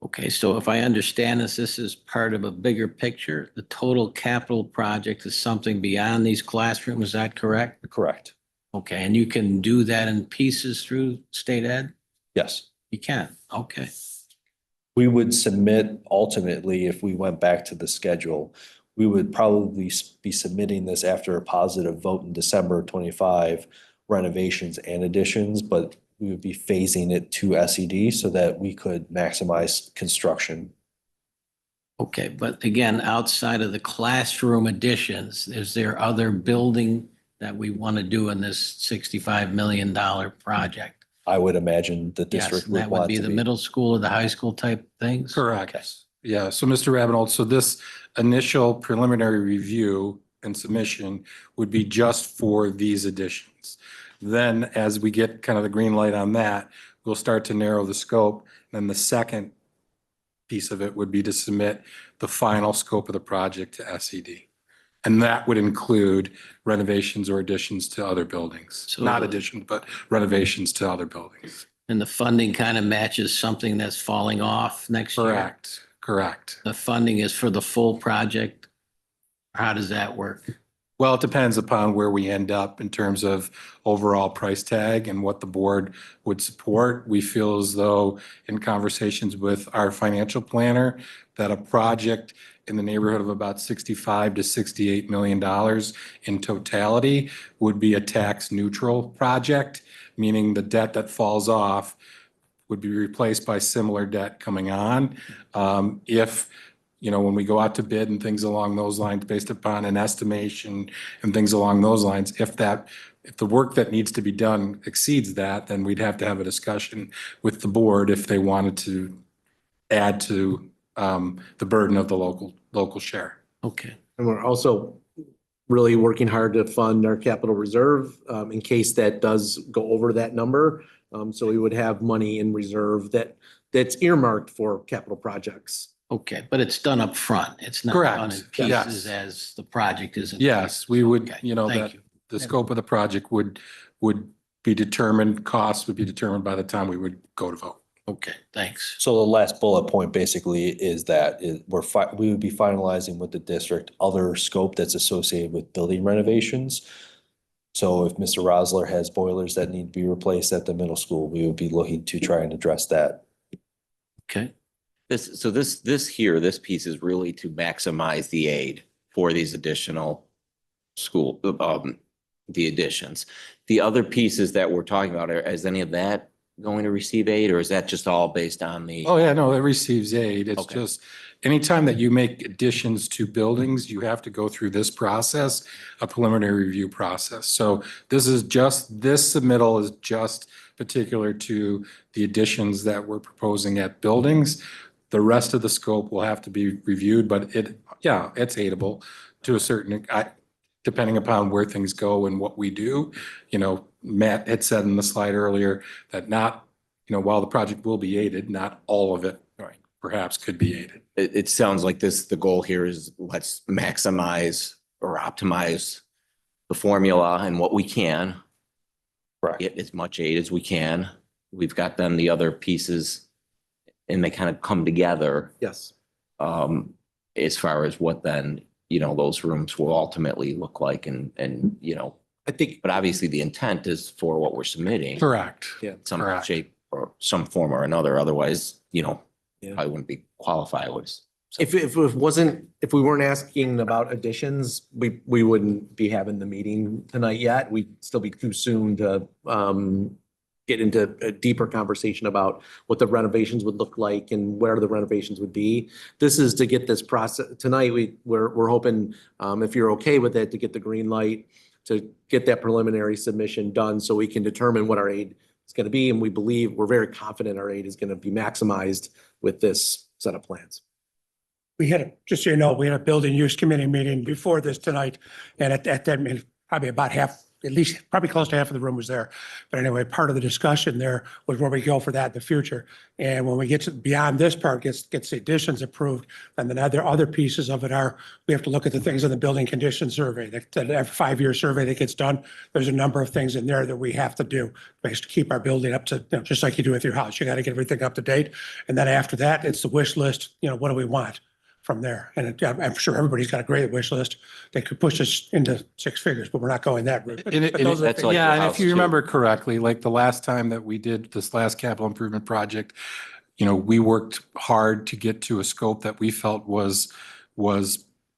Speaker 8: Okay, so if I understand this, this is part of a bigger picture. The total capital project is something beyond these classrooms, is that correct?
Speaker 9: Correct.
Speaker 8: Okay, and you can do that in pieces through state ed?
Speaker 9: Yes.
Speaker 8: You can, okay.
Speaker 9: We would submit ultimately, if we went back to the schedule, we would probably be submitting this after a positive vote in December 25 renovations and additions, but we would be phasing it to SED so that we could maximize construction.
Speaker 8: Okay, but again, outside of the classroom additions, is there other building that we want to do in this $65 million project?
Speaker 9: I would imagine the
Speaker 8: Yes,
Speaker 9: district
Speaker 8: and
Speaker 9: would
Speaker 8: that would
Speaker 9: want
Speaker 8: be
Speaker 9: to
Speaker 8: the
Speaker 9: be.
Speaker 8: middle school or the high school type things?
Speaker 5: Correct. Yeah, so Mr. Rabinold, so this initial preliminary review and submission would be just for these additions. Then as we get kind of the green light on that, we'll start to narrow the scope. Then the second piece of it would be to submit the final scope of the project to SED. And that would include renovations or additions to other buildings.
Speaker 8: So
Speaker 5: Not
Speaker 8: the-
Speaker 5: additions, but renovations to other buildings.
Speaker 8: And the funding kind of matches something that's falling off next year?
Speaker 5: Correct.
Speaker 8: The funding is for the full project? How does that work?
Speaker 5: Well, it depends upon where we end up in terms of overall price tag and what the board would support. We feel as though in conversations with our financial planner, that a project in the neighborhood of about $65 to $68 million in totality would be a tax neutral project, meaning the debt that falls off would be replaced by similar debt coming on. If when we go out to bid and things along those lines, based upon an estimation and things along those lines, if the work that needs to be done exceeds that, then we'd have to have a discussion with the board if they wanted to add to the burden of the local share.
Speaker 8: Okay.
Speaker 10: And we're also really working hard to fund our capital reserve in case that does go over that number. So we would have money in reserve that's earmarked for capital projects.
Speaker 8: Okay, but it's done up front. It's not done in
Speaker 5: Correct. Yes.
Speaker 8: pieces as the project is.
Speaker 5: Yes, we would,
Speaker 8: Okay,
Speaker 5: that
Speaker 8: thank you.
Speaker 5: the scope of the project would be determined, costs would be determined by the time we would go to vote.
Speaker 8: Okay, thanks.
Speaker 9: So the last bullet point basically is that we would be finalizing with the district other scope that's associated with building renovations. So if Mr. Rosler has boilers that need to be replaced at the middle school, we would be looking to try and address that.
Speaker 8: Okay,
Speaker 3: This piece is really to maximize the aid for these additional school, the additions. The other pieces that we're talking about, is any of that going to receive aid, or is that just all based on the?
Speaker 5: Oh, yeah, no, it receives aid. It's
Speaker 3: Okay.
Speaker 5: just, anytime that you make additions to buildings, you have to go through this process, a preliminary review process. So this submittal is just particular to the additions that we're proposing at buildings. The rest of the scope will have to be reviewed, but it's aidable to a certain, depending upon where things go and what we do. Matt had said in the slide earlier that while the project will be aided, not all of it perhaps could be aided.
Speaker 3: It sounds like the goal here is let's maximize or optimize the formula and what we can.
Speaker 9: Correct.
Speaker 3: Get as much aid as we can. We've got then the other pieces and they kind of come together.
Speaker 10: Yes.
Speaker 3: As far as what then, those rooms will ultimately look like and
Speaker 10: I think,
Speaker 3: but obviously the intent is for what we're submitting.
Speaker 5: Correct.
Speaker 3: Some
Speaker 5: Correct.
Speaker 3: shape or some form or another. Otherwise,
Speaker 10: Yeah.
Speaker 3: I wouldn't be qualified.
Speaker 10: if we weren't asking about additions, we wouldn't be having the meeting tonight yet. We'd still be too soon to get into a deeper conversation about what the renovations would look like and where the renovations would be. This is to get this process, tonight, we're hoping, if you're okay with it, to get the green light, to get that preliminary submission done so we can determine what our aid is going to be. And we're very confident our aid is going to be maximized with this set of plans.
Speaker 4: Just so you know, we had a building use committee meeting before this tonight. And at that meeting, probably about half at least probably close to half of the room was there. But anyway, part of the discussion there was where we go for that in the future. And when we get to beyond this part, gets the additions approved, and then other pieces of it are, we have to look at the things in the building condition survey, that every 5-year survey that gets done. There's a number of things in there that we have to do to keep our building up to, just like you do with your house. You got to get everything up to date. And then after that, it's the wish list, what do we want from there? And I'm sure everybody's got a great wish list. They could push us into 6 figures, but we're not going that route.
Speaker 5: And
Speaker 4: But those are the
Speaker 3: that's
Speaker 4: things-
Speaker 3: like
Speaker 5: yeah,
Speaker 3: your
Speaker 5: and
Speaker 3: house,
Speaker 5: if you
Speaker 3: too.
Speaker 5: remember correctly, like the last time that we did this last capital improvement project, we worked hard to get to a scope that we felt was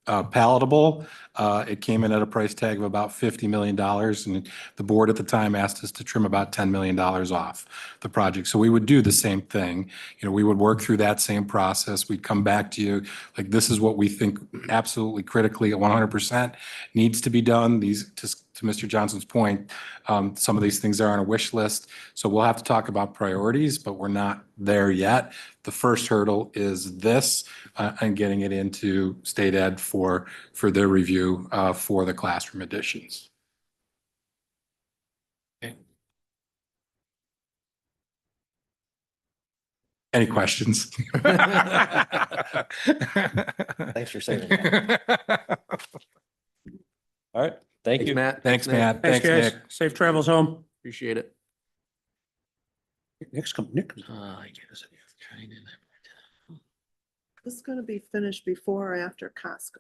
Speaker 5: palatable. It came in at a price tag of about $50 million, and the board at the time asked us to trim about $10 million off the project. So we would do the same thing. We would work through that same process. We'd come back to you, like, this is what we think absolutely critically at 100% needs to be done. These, to Mr. Johnson's point, some of these things are on a wish list. So we'll have to talk about priorities, but we're not there yet. The first hurdle is this, and getting it into state ed for their review for the classroom additions. Okay. Any questions?
Speaker 9: Thanks for saying that. All right, thank
Speaker 10: Thanks,
Speaker 9: you.
Speaker 10: Matt.
Speaker 5: Thanks,
Speaker 10: Nick.
Speaker 5: Matt.
Speaker 4: Thanks,
Speaker 5: Thanks,
Speaker 4: guys.
Speaker 5: Nick.
Speaker 4: Safe travels home.
Speaker 10: Appreciate it.
Speaker 4: Nick comes.
Speaker 8: I guess I'm trying to-
Speaker 1: This is going to be finished before or after Costco.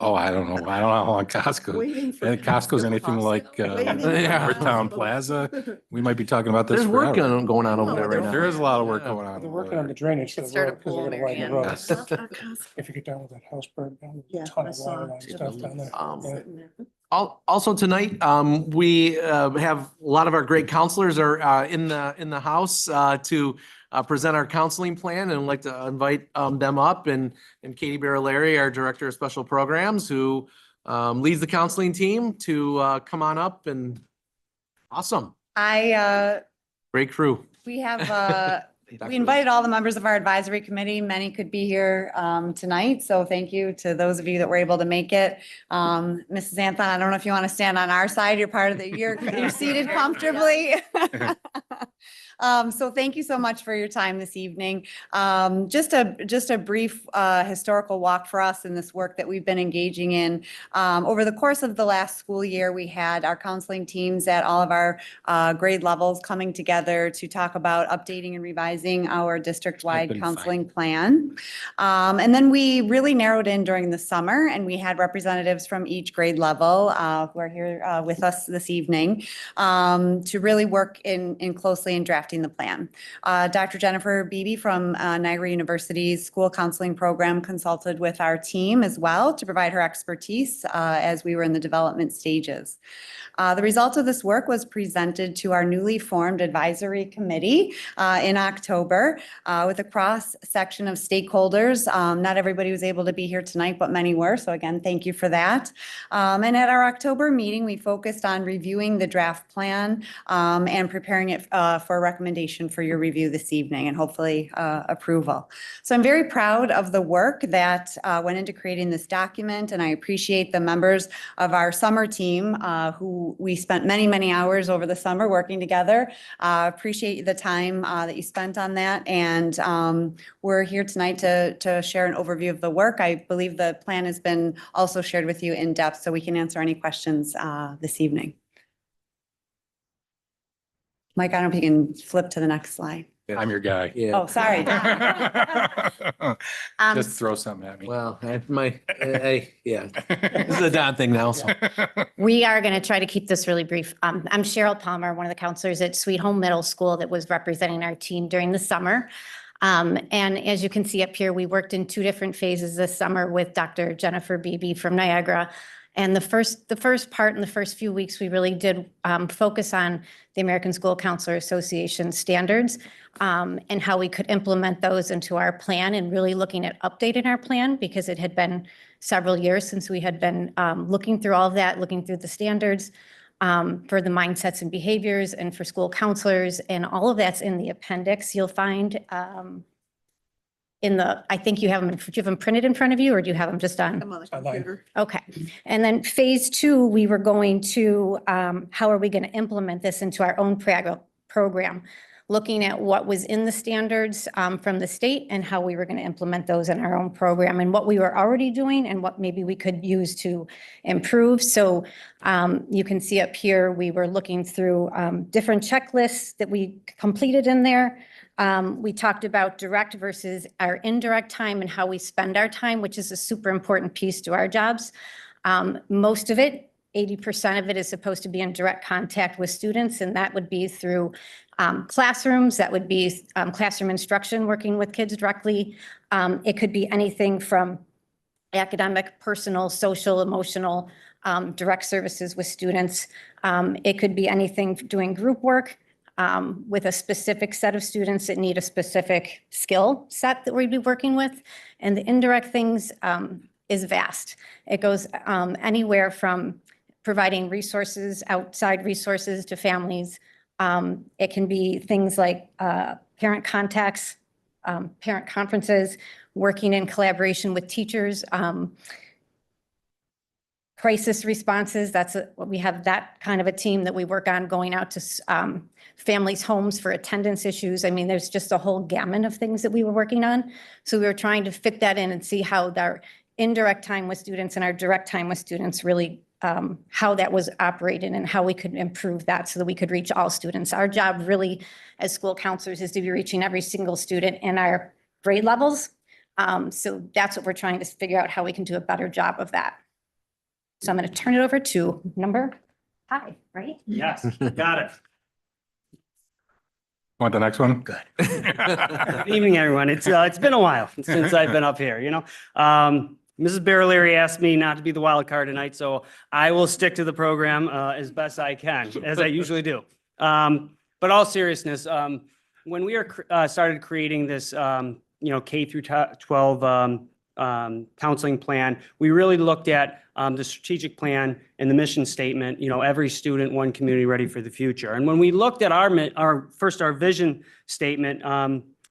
Speaker 5: Oh, I don't know. I don't know how long Costco.
Speaker 1: Waiting for
Speaker 5: And Costco's anything like
Speaker 1: Waiting for
Speaker 10: Yeah.
Speaker 5: Rivertown
Speaker 1: Costco.
Speaker 5: Plaza. We might be talking about this
Speaker 10: There's work
Speaker 5: forever.
Speaker 10: going on over
Speaker 1: Oh,
Speaker 10: there right now.
Speaker 5: There is a lot of work
Speaker 10: Yeah.
Speaker 5: going on.
Speaker 4: They're
Speaker 5: over
Speaker 4: working on the
Speaker 5: there.
Speaker 4: drainage for the
Speaker 11: Start a
Speaker 4: road because
Speaker 11: pool,
Speaker 4: they're gonna widen the
Speaker 11: Mary
Speaker 4: road.
Speaker 11: Ann.
Speaker 5: Yes.
Speaker 1: Not at Costco.
Speaker 4: If you get down to that house burn down,
Speaker 1: Yeah,
Speaker 4: there's a ton
Speaker 1: I
Speaker 4: of
Speaker 1: saw
Speaker 4: water and
Speaker 1: it.
Speaker 4: stuff down there.
Speaker 10: Um,
Speaker 4: Yeah.
Speaker 1: Sitting there.
Speaker 10: Also tonight, we have a lot of our great counselors are in the house to present our counseling plan, and I'd like to invite them up, and Katie Barrelari, our Director of Special Programs, who leads the counseling team, to come on up. And awesome, great crew.
Speaker 12: We have, we invited all the members of our advisory committee. Many could be here tonight, so thank you to those of you that were able to make it. Mrs. Anthon, I don't know if you want to stand on our side. You're part of you're seated comfortably. So thank you so much for your time this evening. Just a brief historical walk for us in this work that we've been engaging in. Over the course of the last school year, we had our counseling teams at all of our grade levels coming together to talk about updating and revising our district-wide
Speaker 5: been
Speaker 12: counseling plan. And then we really narrowed in during the summer, and we had representatives from each grade level who are here with us this evening to really work in closely in drafting the plan. Dr. Jennifer Beebe from Niagara University's school counseling program consulted with our team as well to provide her expertise as we were in the development stages. The result of this work was presented to our newly formed advisory committee in October with a cross section of stakeholders. Not everybody was able to be here tonight, but many were. So again, thank you for that. And at our October meeting, we focused on reviewing the draft plan and preparing it for a recommendation for your review this evening and hopefully approval. So I'm very proud of the work that went into creating this document, and I appreciate the members of our summer team who we spent many, many hours over the summer working together. Appreciate the time that you spent on that. And we're here tonight to share an overview of the work. I believe the plan has been also shared with you in depth, so we can answer any questions this evening. Mike, I don't know if you can flip to the next slide.
Speaker 5: I'm your guy.
Speaker 10: Yeah.
Speaker 12: Oh, sorry.
Speaker 5: Just throw something at me.
Speaker 10: Well, yeah, this is a Don thing now, so.
Speaker 13: We are going to try to keep this really brief. I'm Cheryl Palmer, one of the counselors at Sweet Home Middle School that was representing our team during the summer. And as you can see up here, we worked in 2 different phases this summer with Dr. Jennifer Beebe from Niagara. And the first part in the first few weeks, we really did focus on the American School Counselor Association standards and how we could implement those into our plan, and really looking at updating our plan because it had been several years since we had been looking through all of that, looking through the standards for the mindsets and behaviors and for school counselors, and all of that's in the appendix you'll find I think you have them, do you have them printed in front of you or do you have them just on?
Speaker 1: I'm on the
Speaker 4: Online.
Speaker 1: computer.
Speaker 13: Okay. And then phase two, we were going to, how are we going to implement this into our own program? Looking at what was in the standards from the state and how we were going to implement those in our own program and what we were already doing and what maybe we could use to improve. So you can see up here, we were looking through different checklists that we completed in there. We talked about direct versus our indirect time and how we spend our time, which is a super important piece to our jobs. Most of it, 80% of it is supposed to be in direct contact with students, and that would be through classrooms, that would be classroom instruction, working with kids directly. It could be anything from academic, personal, social, emotional, direct services with students. It could be anything doing group work with a specific set of students that need a specific skill set that we'd be working with. And the indirect things is vast. It goes anywhere from providing resources, outside resources to families. It can be things like parent contacts, parent conferences, working in collaboration with teachers, crisis responses. We have that kind of a team that we work on, going out to families' homes for attendance issues. I mean, there's just a whole gamut of things that we were working on. So we were trying to fit that in and see how our indirect time with students and our direct time with students really how that was operated and how we could improve that so that we could reach all students. Our job really as school counselors is to be reaching every single student in our grade levels. So that's what we're trying to figure out, how we can do a better job of that. So I'm going to turn it over to number 5, right?
Speaker 14: Yes, got it.
Speaker 5: Want the next one?
Speaker 14: Good. Good evening, everyone. It's been a while since I've been up here, you know. Mrs. Barrelleri asked me not to be the wild card tonight, so I will stick to the program as best I can, as I usually do. But all seriousness, when we started creating this, you know, K through 12 counseling plan, we really looked at the strategic plan and the mission statement, you know, every student, one community ready for the future. And when we looked at our vision statement,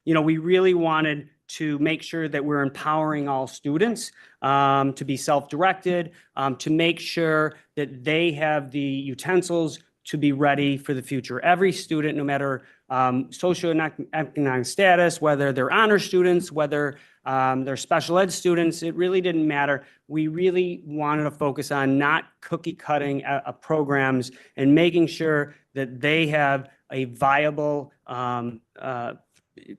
Speaker 14: you know, we really wanted to make sure that we're empowering all students to be self-directed, to make sure that they have the utensils to be ready for the future. Every student, no matter socioeconomic status, whether they're honor students, whether they're special ed students, it really didn't matter. We really wanted to focus on not cookie cutting programs and making sure that they have a viable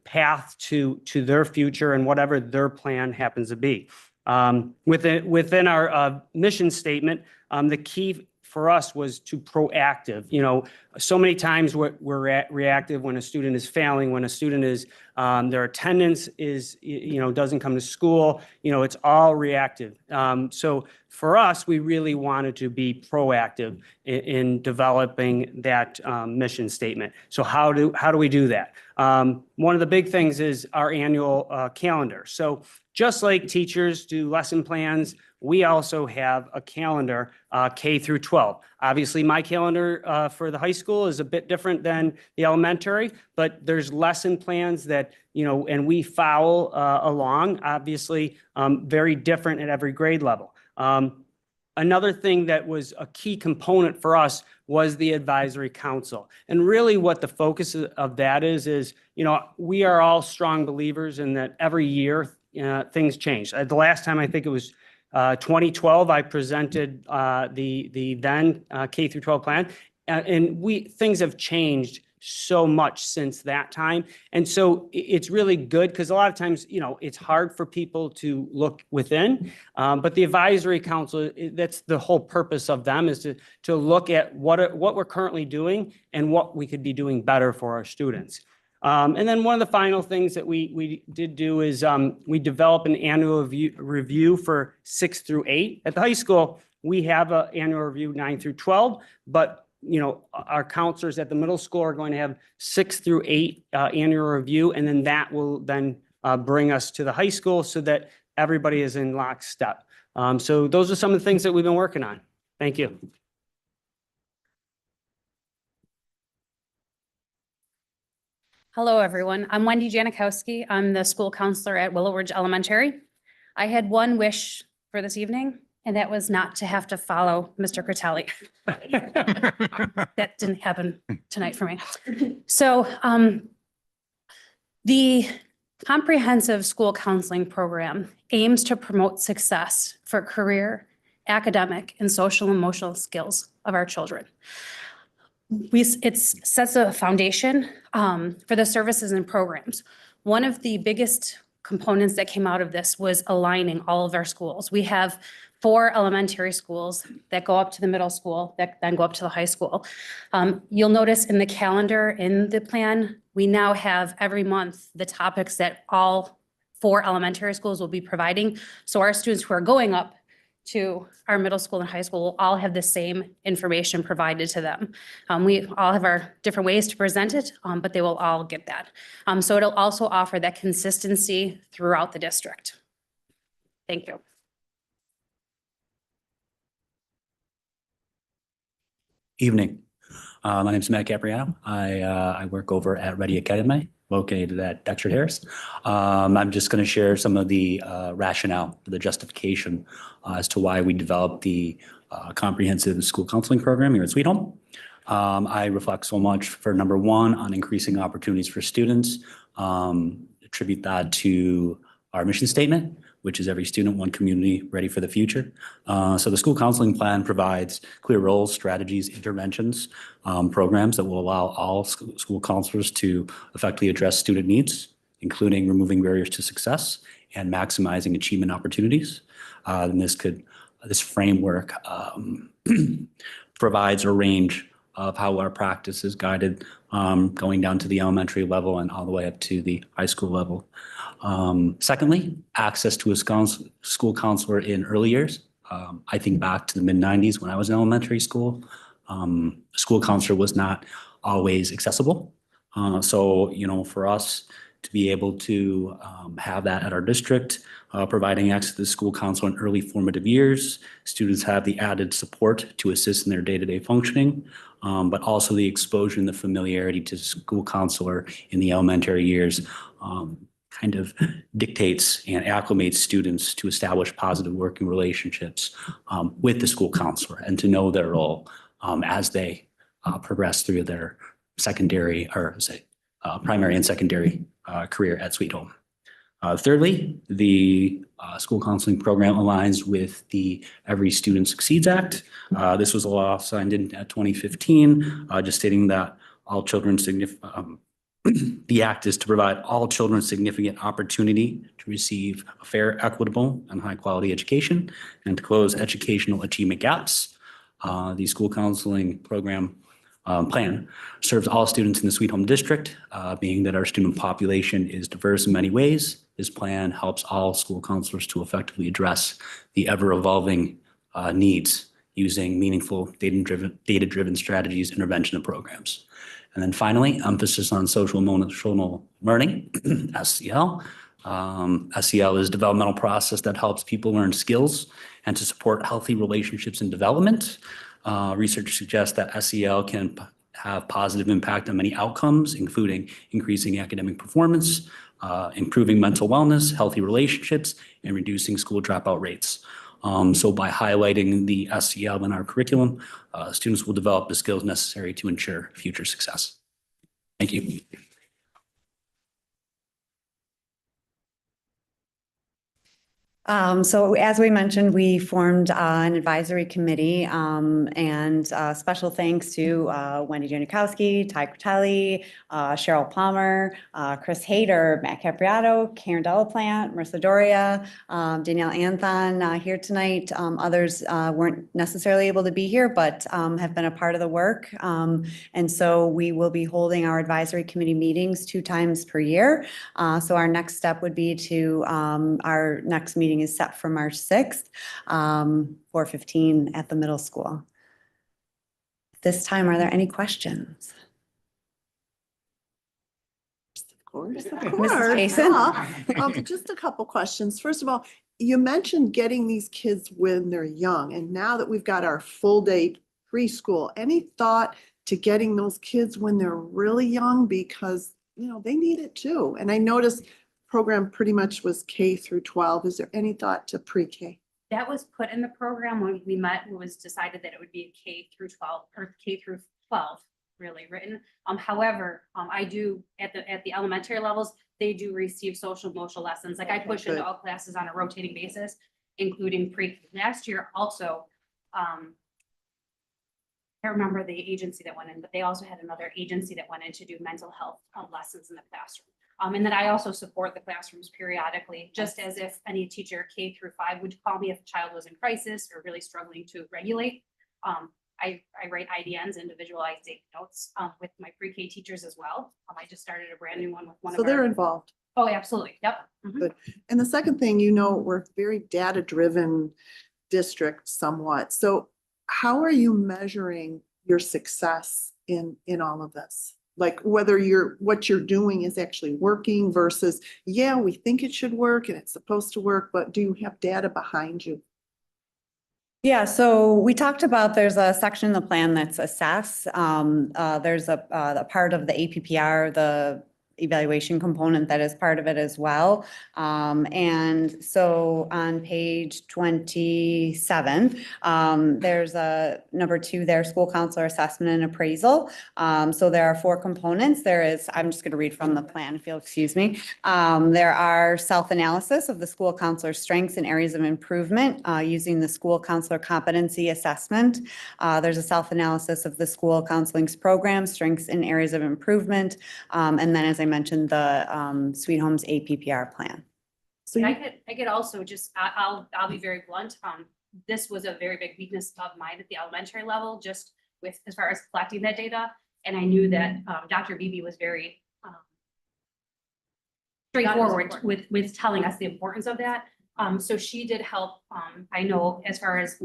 Speaker 14: path to their future and whatever their plan happens to be. Within our mission statement, the key for us was to proactive. You know, so many times we're reactive when a student is failing, when a student is, their attendance is, you know, doesn't come to school, you know, it's all reactive. So for us, we really wanted to be proactive in developing that mission statement. So how do we do that? One of the big things is our annual calendar. So just like teachers do lesson plans, we also have a calendar K through 12. Obviously, my calendar for the high school is a bit different than the elementary, but there's lesson plans that, you know, and we follow along, obviously, very different at every grade level. Another thing that was a key component for us was the advisory council. And really what the focus of that is, you know, we are all strong believers in that every year things change. The last time I think it was 2012, I presented the then K through 12 plan, and things have changed so much since that time. And so it's really good because a lot of times, you know, it's hard for people to look within, but the advisory council, that's the whole purpose of them, is to look at what we're currently doing and what we could be doing better for our students. And then one of the final things that we did do is we develop an annual review for 6 through 8. At the high school, we have an annual review 9 through 12, but you know, our counselors at the middle school are going to have 6 through 8 annual review, and then that will then bring us to the high school so that everybody is in lockstep. So those are some of the things that we've been working on. Thank you.
Speaker 15: Hello, everyone. I'm Wendy Janikowski. I'm the school counselor at Willow Ridge Elementary. I had one wish for this evening, and that was not to have to follow Mr. Critelli. That didn't happen tonight for me. So the comprehensive school counseling program aims to promote success for career, academic, and social and emotional skills of our children. It sets a foundation for the services and programs. One of the biggest components that came out of this was aligning all of our schools. We have 4 elementary schools that go up to the middle school, that then go up to the high school. You'll notice in the calendar, in the plan, we now have every month the topics that all 4 elementary schools will be providing. So our students who are going up to our middle school and high school will all have the same information provided to them. We all have our different ways to present it, but they will all get that. So it'll also offer that consistency throughout the district. Thank you.
Speaker 16: Evening. My name is Matt Capriano. I work over at Ready Academy, located at Dexter Harris. I'm just going to share some of the rationale, the justification as to why we developed the comprehensive school counseling program here at Sweet Home. I reflect so much for number one on increasing opportunities for students. Attribute that to our mission statement, which is every student, one community, ready for the future. So the school counseling plan provides clear roles, strategies, interventions, programs that will allow all school counselors to effectively address student needs, including removing barriers to success and maximizing achievement opportunities. And this framework provides a range of how our practice is guided, going down to the elementary level and all the way up to the high school level. Secondly, access to a school counselor in early years. I think back to the mid-90s when I was in elementary school. A school counselor was not always accessible. So, for us to be able to have that at our district, providing access to the school counselor in early formative years, students have the added support to assist in their day-to-day functioning, but also the exposure and the familiarity to school counselor in the elementary years kind of dictates and acclimates students to establish positive working relationships with the school counselor and to know their role as they progress through their secondary or primary and secondary career at Sweet Home. Thirdly, the school counseling program aligns with the Every Student Succeeds Act. This was a law signed in 2015, just stating that all children the act is to provide all children significant opportunity to receive a fair, equitable, and high-quality education and to close educational achievement gaps. The school counseling program plan serves all students in the Sweet Home District, being that our student population is diverse in many ways. This plan helps all school counselors to effectively address the ever-evolving needs using meaningful data-driven strategies, intervention, and programs. And then finally, emphasis on social emotional learning, SEL. SEL is a developmental process that helps people learn skills and to support healthy relationships and development. Research suggests that SEL can have positive impact on many outcomes, including increasing academic performance, improving mental wellness, healthy relationships, and reducing school dropout rates. So by highlighting the SEL in our curriculum, students will develop the skills necessary to ensure future success. Thank you.
Speaker 12: So as we mentioned, we formed an advisory committee and special thanks to Wendy Janikowski, Ty Critelli, Cheryl Palmer, Chris Hayter, Matt Capriato, Karen Delaplant, Marissa Doria, Danielle Anthon here tonight. Others weren't necessarily able to be here, but have been a part of the work. And so we will be holding our advisory committee meetings 2 times per year. So our next step would be to our next meeting is set for March 6th, 4:15 at the middle school. This time, are there any questions?
Speaker 1: Of course,
Speaker 12: Mrs. Jason?
Speaker 1: Just a couple questions. First of all, you mentioned getting these kids when they're young, and now that we've got our full day preschool, any thought to getting those kids when they're really young? Because they need it too. And I noticed program pretty much was K through 12. Is there any thought to pre-K?
Speaker 15: That was put in the program when we met, it was decided that it would be a K through 12 or K through 12 really written. However, I do at the elementary levels, they do receive social emotional lessons. Like I
Speaker 1: Okay,
Speaker 15: push into
Speaker 1: good.
Speaker 15: all classes on a rotating basis, including last year also. I can't remember the agency that went in, but they also had another agency that went in to do mental health lessons in the classroom. And then I also support the classrooms periodically, just as if any teacher K through 5 would call me if a child was in crisis or really struggling to regulate. I write IDNs, individualized notes, with my pre-K teachers as well. I just started a brand new one with one
Speaker 1: So
Speaker 15: of
Speaker 1: they're
Speaker 15: our.
Speaker 1: involved.
Speaker 15: Oh, absolutely. Yep. Mhm.
Speaker 1: Good. And the second thing, we're a very data-driven district somewhat. So how are you measuring your success in all of this? Like whether what you're doing is actually working versus, yeah, we think it should work and it's supposed to work, but do you have data behind you?
Speaker 12: Yeah, so we talked about, there's a section in the plan that's assess. There's a part of the APPR, the evaluation component that is part of it as well. And so on page 27, there's a number 2 there, school counselor assessment and appraisal. So there are 4 components. I'm just going to read from the plan, if you'll excuse me. There are self-analysis of the school counselor's strengths and areas of improvement using the school counselor competency assessment. There's a self-analysis of the school counseling's program, strengths and areas of improvement. And then, as I mentioned, the Sweet Homes APPR plan.
Speaker 1: So
Speaker 15: And I could also just, I'll be very blunt. This was a very big weakness of mine at the elementary level, just with, as far as collecting that data. And I knew that, Dr. Beebe was very, straightforward with telling us the importance of that. So she did help, I know as far as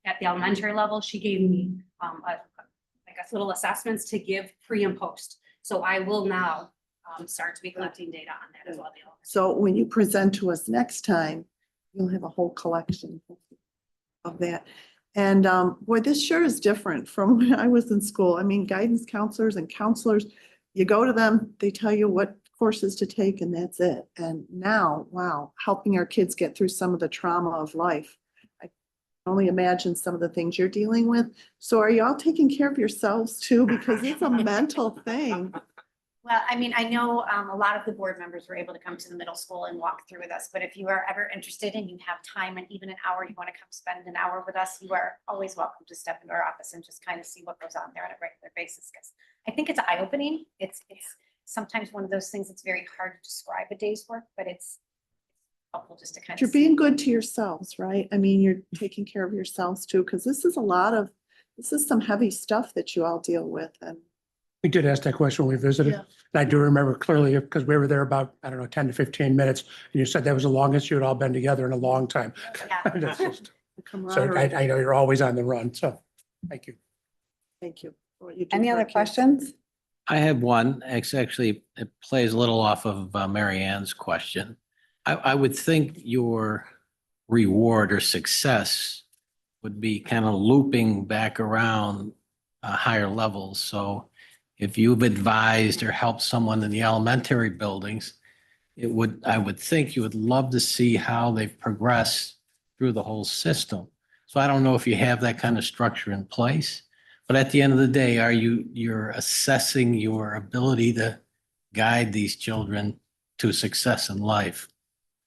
Speaker 15: at the elementary level, she gave me, little assessments to give pre and post. So I will now, start to be collecting data on that as well.
Speaker 1: So when you present to us next time, you'll have a whole collection of that. And boy, this sure is different from when I was in school. I mean, guidance counselors and counselors, you go to them, they tell you what courses to take and that's it. And now, wow, helping our kids get through some of the trauma of life. I can only imagine some of the things you're dealing with. So are you all taking care of yourselves too? Because it's a mental thing.
Speaker 13: Well, I mean, I know a lot of the board members were able to come to the middle school and walk through with us, but if you are ever interested and you have time and even an hour, you want to come spend an hour with us, you are always welcome to step into our office and just kind of see what goes on there on a regular basis. Because I think it's eye-opening. It's sometimes one of those things that's very hard to describe a day's work, but it's helpful just to kind of.
Speaker 1: You're being good to yourselves, right? I mean, you're taking care of yourselves too, because this is some heavy stuff that you all deal with. And
Speaker 4: We did ask that question when we visited.
Speaker 1: Yeah.
Speaker 4: And I do remember clearly because we were there about, 10 to 15 minutes. And you said that was the longest you had all been together in a long time.
Speaker 13: Yeah.
Speaker 4: That's just-
Speaker 1: the
Speaker 4: So
Speaker 1: camaraderie.
Speaker 4: I know you're always on the run. So thank you.
Speaker 1: Thank you. for what you do
Speaker 12: Any
Speaker 1: for our
Speaker 12: other
Speaker 1: kids.
Speaker 12: questions?
Speaker 8: I have one. Actually, it plays a little off of Mary Ann's question. I would think your reward or success would be kind of looping back around higher levels. So if you've advised or helped someone in the elementary buildings, I would think you would love to see how they've progressed through the whole system. So I don't know if you have that kind of structure in place, but at the end of the day, you're assessing your ability to guide these children to success in life,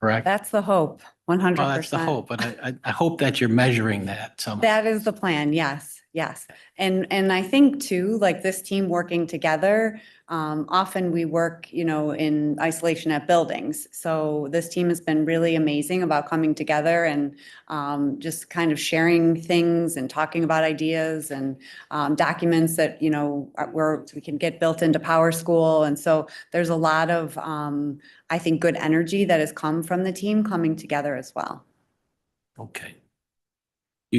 Speaker 8: correct?
Speaker 12: That's the hope, 100%.
Speaker 8: Well, that's the hope, but I hope that you're measuring that somehow.
Speaker 12: That is the plan. Yes, yes. And I think too, like this team working together, often we work, in isolation at buildings. So this team has been really amazing about coming together and just kind of sharing things and talking about ideas and documents that, we can get built into Power School. And so there's a lot of, I think, good energy that has come from the team coming together as well.
Speaker 8: Okay.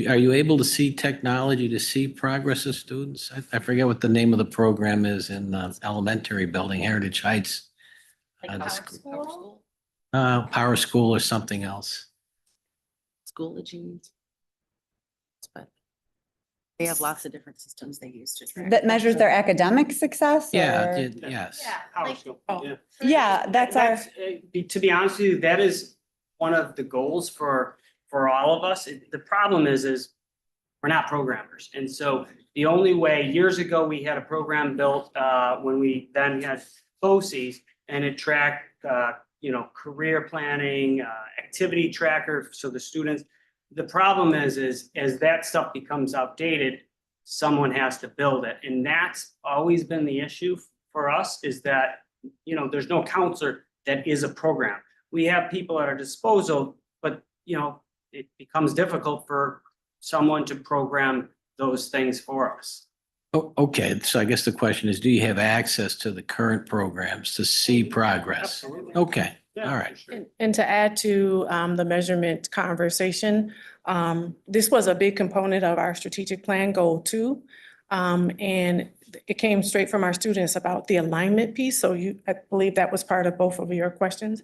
Speaker 8: Are you able to see technology to see progress of students? I forget what the name of the program is in the elementary building, Heritage Heights.
Speaker 2: Like
Speaker 8: the
Speaker 2: Power
Speaker 8: sc-
Speaker 2: School?
Speaker 8: Power School or something else.
Speaker 2: Schoology. But
Speaker 11: They have lots of different systems they use to track.
Speaker 12: That measures their academic success?
Speaker 8: Yeah,
Speaker 12: or-
Speaker 8: yes.
Speaker 12: Yeah, that's our.
Speaker 14: To be honest with you, that is one of the goals for all of us. The problem is we're not programmers. And so the only way, years ago, we had a program built when we then had BOCES, and it tracked, career planning, activity tracker. So the students, the problem is as that stuff becomes outdated, someone has to build it. And that's always been the issue for us, is that, there's no counselor that is a program. We have people at our disposal, but, it becomes difficult for someone to program those things for us.
Speaker 8: Okay, so I guess the question is, do you have access to the current programs to see progress?
Speaker 14: Absolutely.
Speaker 8: Okay, all right.
Speaker 17: And to add to the measurement conversation, this was a big component of our strategic plan goal 2. And it came straight from our students about the alignment piece. So I believe that was part of both of your questions.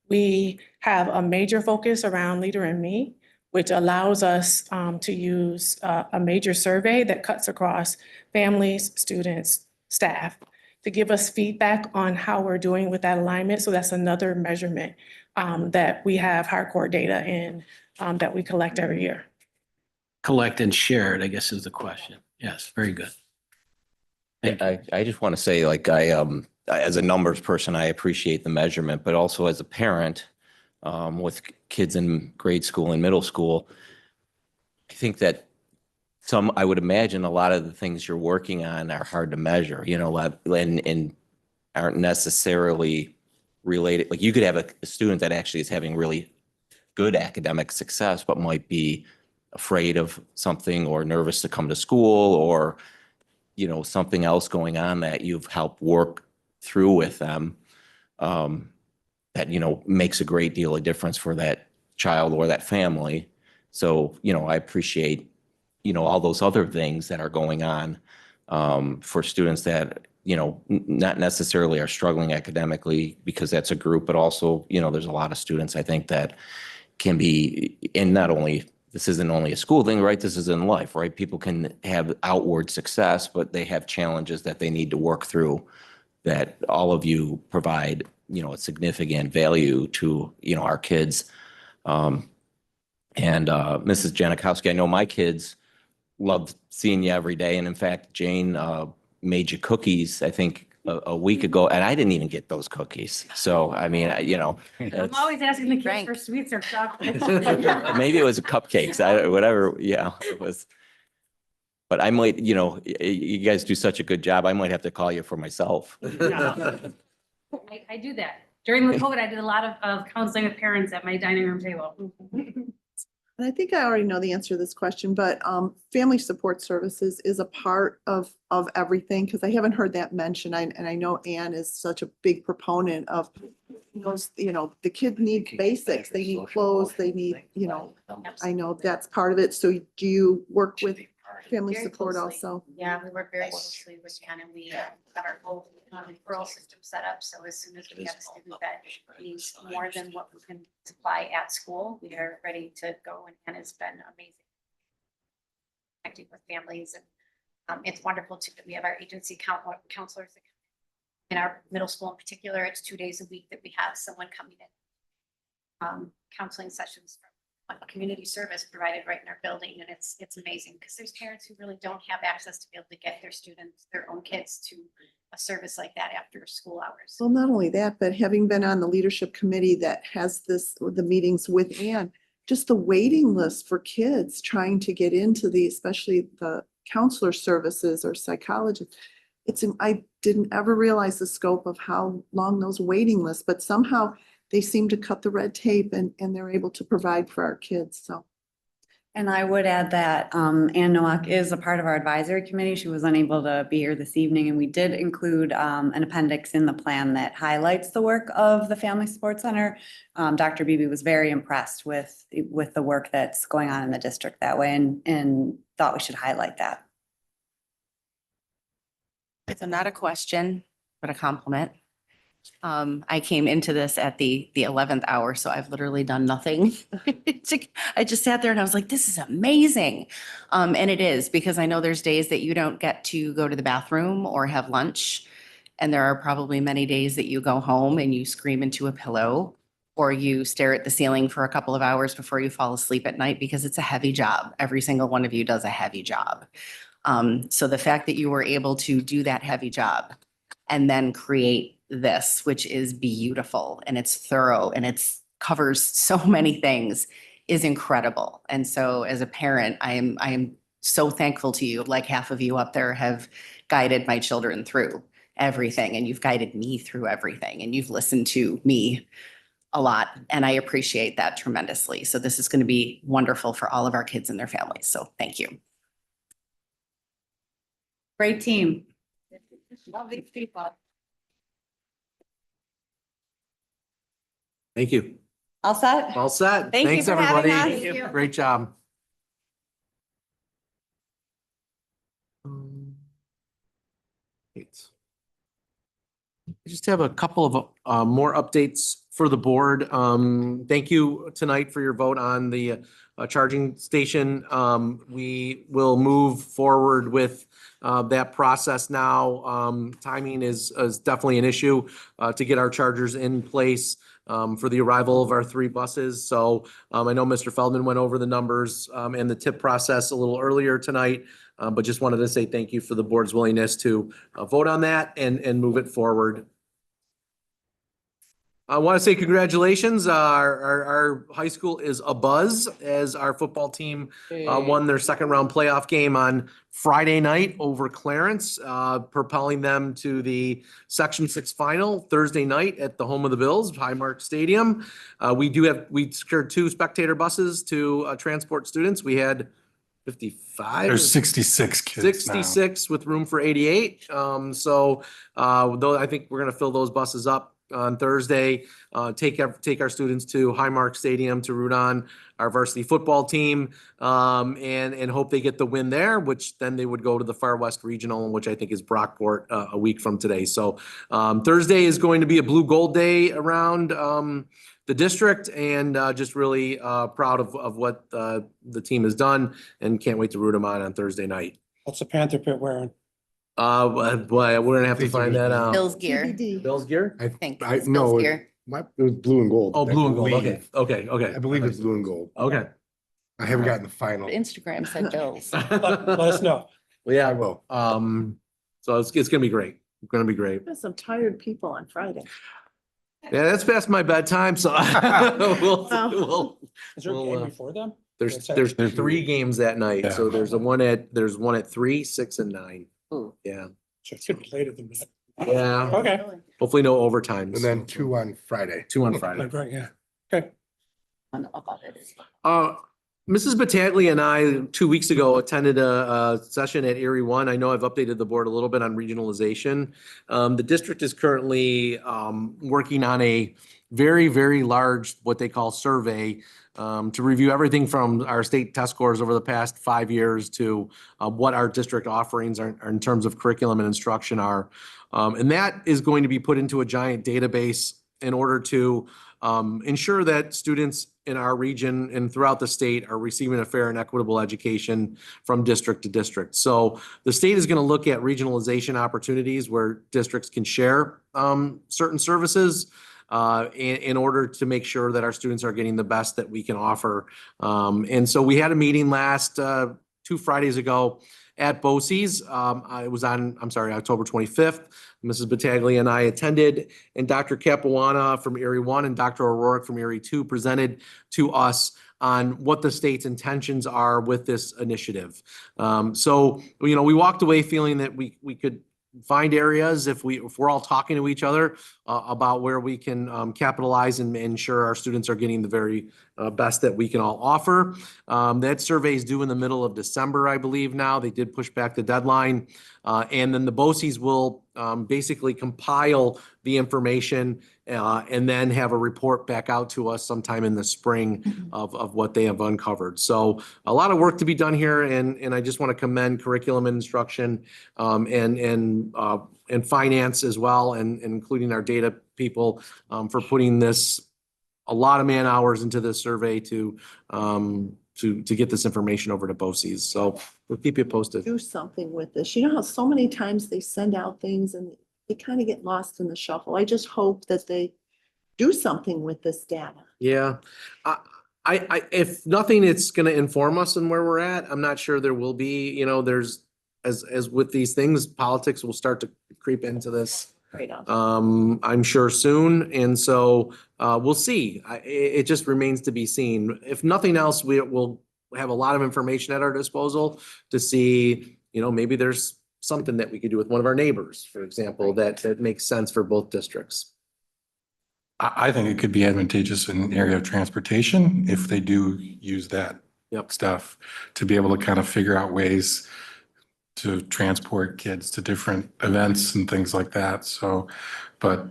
Speaker 17: We have a major focus around Leader in Me, which allows us to use a major survey that cuts across families, students, staff, to give us feedback on how we're doing with that alignment. So that's another measurement that we have hardcore data in that we collect every year.
Speaker 8: Collect and share it, I guess is the question. Yes, very good.
Speaker 3: I just want to say, like, as a numbers person, I appreciate the measurement, but also as a parent with kids in grade school and middle school, I think that I would imagine a lot of the things you're working on are hard to measure, and aren't necessarily related. Like, you could have a student that actually is having really good academic success, but might be afraid of something or nervous to come to school, or, something else going on that you've helped work through with them. That, makes a great deal of difference for that child or that family. So, I appreciate, all those other things that are going on for students that, not necessarily are struggling academically, because that's a group, but also, there's a lot of students, I think, that can be, and not only, this isn't only a school thing, right? This is in life, right? People can have outward success, but they have challenges that they need to work through, that all of you provide, a significant value to, our kids. And Mrs. Janikowski, I know my kids love seeing you every day. And in fact, Jane made you cookies, I think, a week ago, and I didn't even get those cookies. So, I mean,
Speaker 15: I'm always asking the kids for sweets or chocolate.
Speaker 3: maybe it was cupcakes, whatever. Yeah, it was. But I might, you guys do such a good job. I might have to call you for myself.
Speaker 15: I do that. During the COVID, I did a lot of counseling with parents at my dining room table.
Speaker 1: And I think I already know the answer to this question, but family support services is a part of everything, because I haven't heard that mentioned. And I know Ann is such a big proponent of those, the kids need basics. They need clothes, they need, I know that's part of it. So do you work with family
Speaker 13: Very
Speaker 1: support
Speaker 13: closely.
Speaker 1: also?
Speaker 13: Yeah, we work very closely with Jen, and we have our whole referral system set up. So as soon as we have a student that needs more than what we can supply at school, we are ready to go. And it's been amazing connecting with families. And it's wonderful too that we have our agency counselors. In our middle school in particular, it's 2 days a week that we have someone coming in. Counseling sessions from a community service provided right in our building, and it's amazing, because there's parents who really don't have access to be able to get their students, their own kids, to a service like that after school hours.
Speaker 1: Well, not only that, but having been on the leadership committee that has the meetings with Ann, just the waiting list for kids trying to get into especially the counselor services or psychologists. I didn't ever realize the scope of how long those waiting lists, but somehow they seem to cut the red tape and they're able to provide for our kids, so.
Speaker 12: And I would add that Ann Nowak is a part of our advisory committee. She was unable to be here this evening, and we did include an appendix in the plan that highlights the work of the Family Support Center. Dr. Beebe was very impressed with the work that's going on in the district that way, and thought we should highlight that.
Speaker 11: It's not a question, but a compliment. I came into this at the 11th hour, so I've literally done nothing. I just sat there and I was like, this is amazing. And it is, because I know there's days that you don't get to go to the bathroom or have lunch. And there are probably many days that you go home and you scream into a pillow or you stare at the ceiling for a couple of hours before you fall asleep at night, because it's a heavy job. Every single one of you does a heavy job. So the fact that you were able to do that heavy job and then create this, which is beautiful and it's thorough and it's covers so many things, is incredible. And so as a parent, I am so thankful to you. Like half of you up there have guided my children through everything, and you've guided me through everything, and you've listened to me a lot. And I appreciate that tremendously. So this is going to be wonderful for all of our kids and their families. So thank you.
Speaker 12: Great team. Love these people.
Speaker 10: Thank you.
Speaker 12: All set?
Speaker 10: All set.
Speaker 12: Thank you
Speaker 10: Thanks,
Speaker 12: for having
Speaker 10: everybody.
Speaker 12: us. Thank you.
Speaker 10: Great job. Great. I just have a couple of more updates for the board. Thank you tonight for your vote on the charging station. We will move forward with that process now. Timing is definitely an issue to get our chargers in place for the arrival of our 3 buses. So I know Mr. Feldman went over the numbers and the tip process a little earlier tonight, but just wanted to say thank you for the board's willingness to vote on that and move it forward. I want to say congratulations. Our high school is abuzz as our football team won their second round playoff game on Friday night over Clarence, propelling them to the Section 6 final Thursday night at the home of the Bills, Highmark Stadium. We secured 2 spectator buses to transport students. We had 55.
Speaker 5: There's 66 kids now.
Speaker 10: 66 with room for 88. Though I think we're going to fill those buses up on Thursday, take our students to Highmark Stadium to root on our varsity football team, and hope they get the win there, which then they would go to the Far West Regional, which I think is Brockport a week from today. So Thursday is going to be a blue gold day around the district, and just really proud of what the team has done, and can't wait to root them on Thursday night.
Speaker 4: What's the Panther pit wearing?
Speaker 10: Boy, we're gonna have to find that out.
Speaker 11: Bill's gear.
Speaker 10: Bill's gear?
Speaker 11: I think
Speaker 6: I
Speaker 11: it's
Speaker 6: no,
Speaker 11: Bill's
Speaker 6: it
Speaker 11: gear.
Speaker 6: was blue and gold.
Speaker 10: Oh, blue and gold.
Speaker 6: I
Speaker 10: Okay,
Speaker 6: believe.
Speaker 10: okay.
Speaker 6: I believe it's blue and gold.
Speaker 10: Okay.
Speaker 6: I haven't gotten the final.
Speaker 11: Instagram said Bill's.
Speaker 4: Let us know.
Speaker 10: Well, yeah,
Speaker 6: I will.
Speaker 10: so it's gonna be great. It's gonna be great.
Speaker 1: There's some tired people on Friday.
Speaker 10: Yeah, that's past my bedtime, so we'll
Speaker 4: Is there a
Speaker 10: Well,
Speaker 4: game before them?
Speaker 10: there's 3 games that night.
Speaker 5: Yeah.
Speaker 10: So there's one at 3, 6, and 9.
Speaker 11: Ooh.
Speaker 10: Yeah.
Speaker 4: So it's gonna be later than that.
Speaker 10: Yeah.
Speaker 4: Okay.
Speaker 10: Hopefully no overtime.
Speaker 6: And then 2 on Friday.
Speaker 10: 2 on Friday.
Speaker 4: Right, yeah. Okay.
Speaker 11: About it.
Speaker 10: Mrs. Battaglia and I, 2 weeks ago, attended a session at Erie One. I know I've updated the board a little bit on regionalization. The district is currently working on a very, very large, what they call survey, to review everything from our state test scores over the past 5 years to what our district offerings are in terms of curriculum and instruction are. And that is going to be put into a giant database in order to ensure that students in our region and throughout the state are receiving a fair and equitable education from district to district. So the state is going to look at regionalization opportunities where districts can share certain services in order to make sure that our students are getting the best that we can offer. And so we had a meeting last 2 Fridays ago at BOCES. It was on, October 25th. Mrs. Battaglia and I attended, and Dr. Capuana from Erie One and Dr. O'Rourke from Erie Two presented to us on what the state's intentions are with this initiative. So, we walked away feeling that we could find areas if we're all talking to each other about where we can capitalize and ensure our students are getting the very best that we can all offer. That survey is due in the middle of December, I believe now. They did push back the deadline. And then the BOCES will basically compile the information and then have a report back out to us sometime in the spring of what they have uncovered. So a lot of work to be done here, and I just want to commend curriculum and instruction and finance as well, and including our data people for putting a lot of man hours into this survey to get this information over to BOCES. So we'll keep you posted.
Speaker 1: Do something with this. You know how so many times they send out things and they kind of get lost in the shuffle. I just hope that they do something with this data.
Speaker 10: Yeah. If nothing, it's going to inform us on where we're at. I'm not sure there will be, there's, as with these things, politics will start to creep into this.
Speaker 1: Right on.
Speaker 10: I'm sure soon. And so we'll see. It just remains to be seen. If nothing else, we will have a lot of information at our disposal to see, maybe there's something that we could do with one of our neighbors, for example, that makes sense for both districts.
Speaker 5: I think it could be advantageous in the area of transportation if they do use that stuff to be able to kind of figure out ways to transport kids to different events and things like that. So, but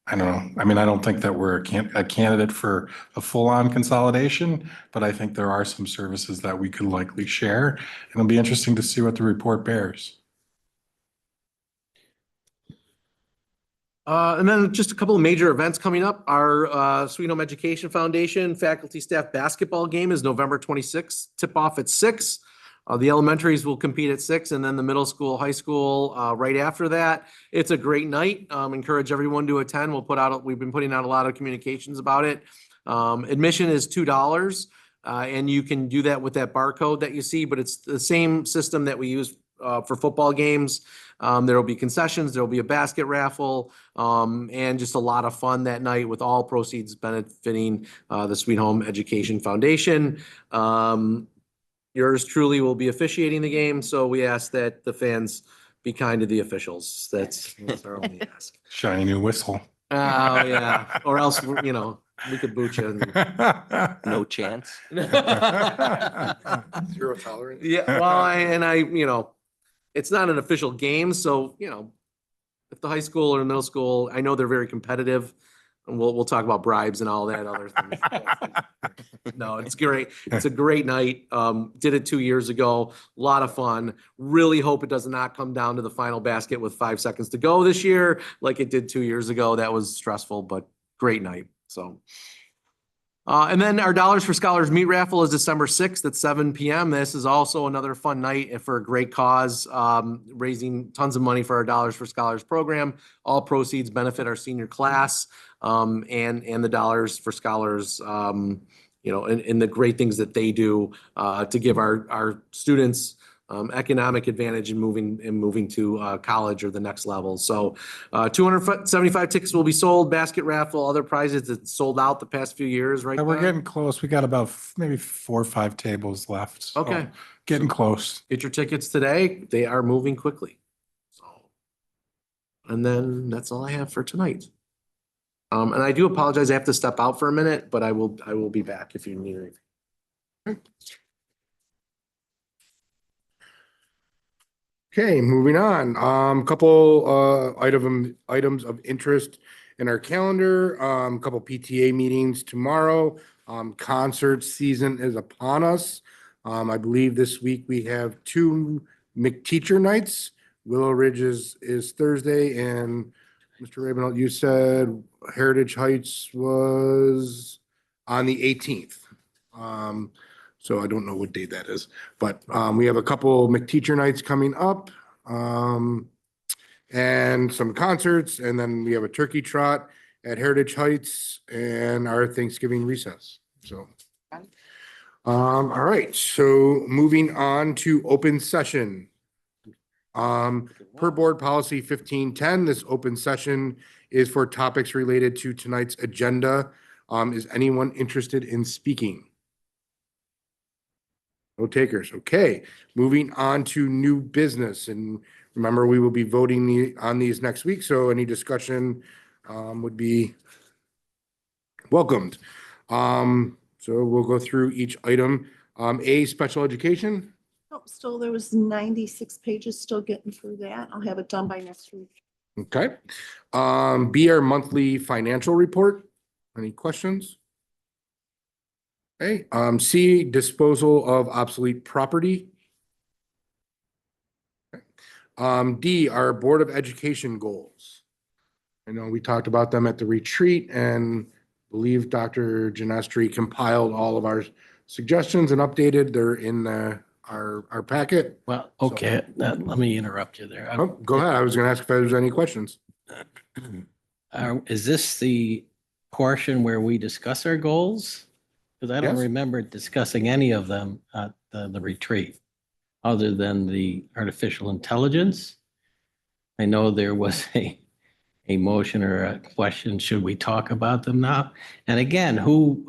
Speaker 5: I don't know. I mean, I don't think that we're a candidate for a full-on consolidation, but I think there are some services that we could likely share. And it'll be interesting to see what the report bears.
Speaker 10: And then just a couple of major events coming up. Our Sweet Home Education Foundation faculty staff basketball game is November 26th, tip off at 6. The elementaries will compete at 6, and then the middle school, high school right after that. It's a great night. Encourage everyone to attend. We've been putting out a lot of communications about it. Admission is $2, and you can do that with that barcode that you see, but it's the same system that we use for football games. There will be concessions, there will be a basket raffle, and just a lot of fun that night with all proceeds benefiting the Sweet Home Education Foundation. Yours truly will be officiating the game, so we ask that the fans be kind to the officials. That's our only ask.
Speaker 5: Shiny new whistle.
Speaker 10: Oh, yeah, or else, we could boot you.
Speaker 3: No chance.
Speaker 6: Zero tolerance.
Speaker 10: Yeah, well, it's not an official game, so, if the high school or the middle school, I know they're very competitive, and we'll talk about bribes and all that other things. No, it's great. It's a great night. Did it 2 years ago. A lot of fun. Really hope it does not come down to the final basket with 5 seconds to go this year, like it did 2 years ago. That was stressful, but great night. So. And then our Dollars for Scholars meat raffle is December 6th at 7 p.m. This is also another fun night for a great cause, raising tons of money for our Dollars for Scholars program. All proceeds benefit our senior class and the Dollars for Scholars, and the great things that they do to give our students economic advantage in moving to college or the next level. So 275 tickets will be sold, basket raffle, other prizes that sold out the past few years, right?
Speaker 5: We're
Speaker 10: Don?
Speaker 5: getting close. We got about maybe 4 or 5 tables left. So
Speaker 10: Okay.
Speaker 5: getting close.
Speaker 10: Get your tickets today. They are moving quickly. So, and then that's all I have for tonight. And I do apologize. I have to step out for a minute, but I will be back if you need anything.
Speaker 6: Okay, moving on. Couple items of interest in our calendar. Couple PTA meetings tomorrow. Concert season is upon us. I believe this week we have 2 McTeacher nights. Willow Ridge is Thursday, and Mr. Ravenel, you said Heritage Heights was on the 18th. So I don't know what date that is, but we have a couple McTeacher nights coming up, and some concerts, and then we have a turkey trot at Heritage Heights and our Thanksgiving recess. So, all right. So moving on to open session. Per board policy 1510, this open session is for topics related to tonight's agenda. Is anyone interested in speaking? No takers. Okay, moving on to new business. And remember, we will be voting on these next week, so any discussion would be welcomed. So we'll go through each item. A, special education.
Speaker 1: Oh, still, there was 96 pages, still getting through that. I'll have it done by next week.
Speaker 6: Okay. B, our monthly financial report. Any questions? Okay, C, disposal of obsolete property. Okay. D, our Board of Education goals. I know we talked about them at the retreat and believe Dr. Genestri compiled all of our suggestions and updated. They're in our packet.
Speaker 8: Well, okay, let me interrupt you there.
Speaker 6: Oh, go ahead. I was going to ask if there's any questions.
Speaker 8: Is this the portion where we discuss our goals? Because I don't
Speaker 6: Yes.
Speaker 8: remember discussing any of them at the retreat, other than the artificial intelligence. I know there was a motion or a question, should we talk about them now? And again, who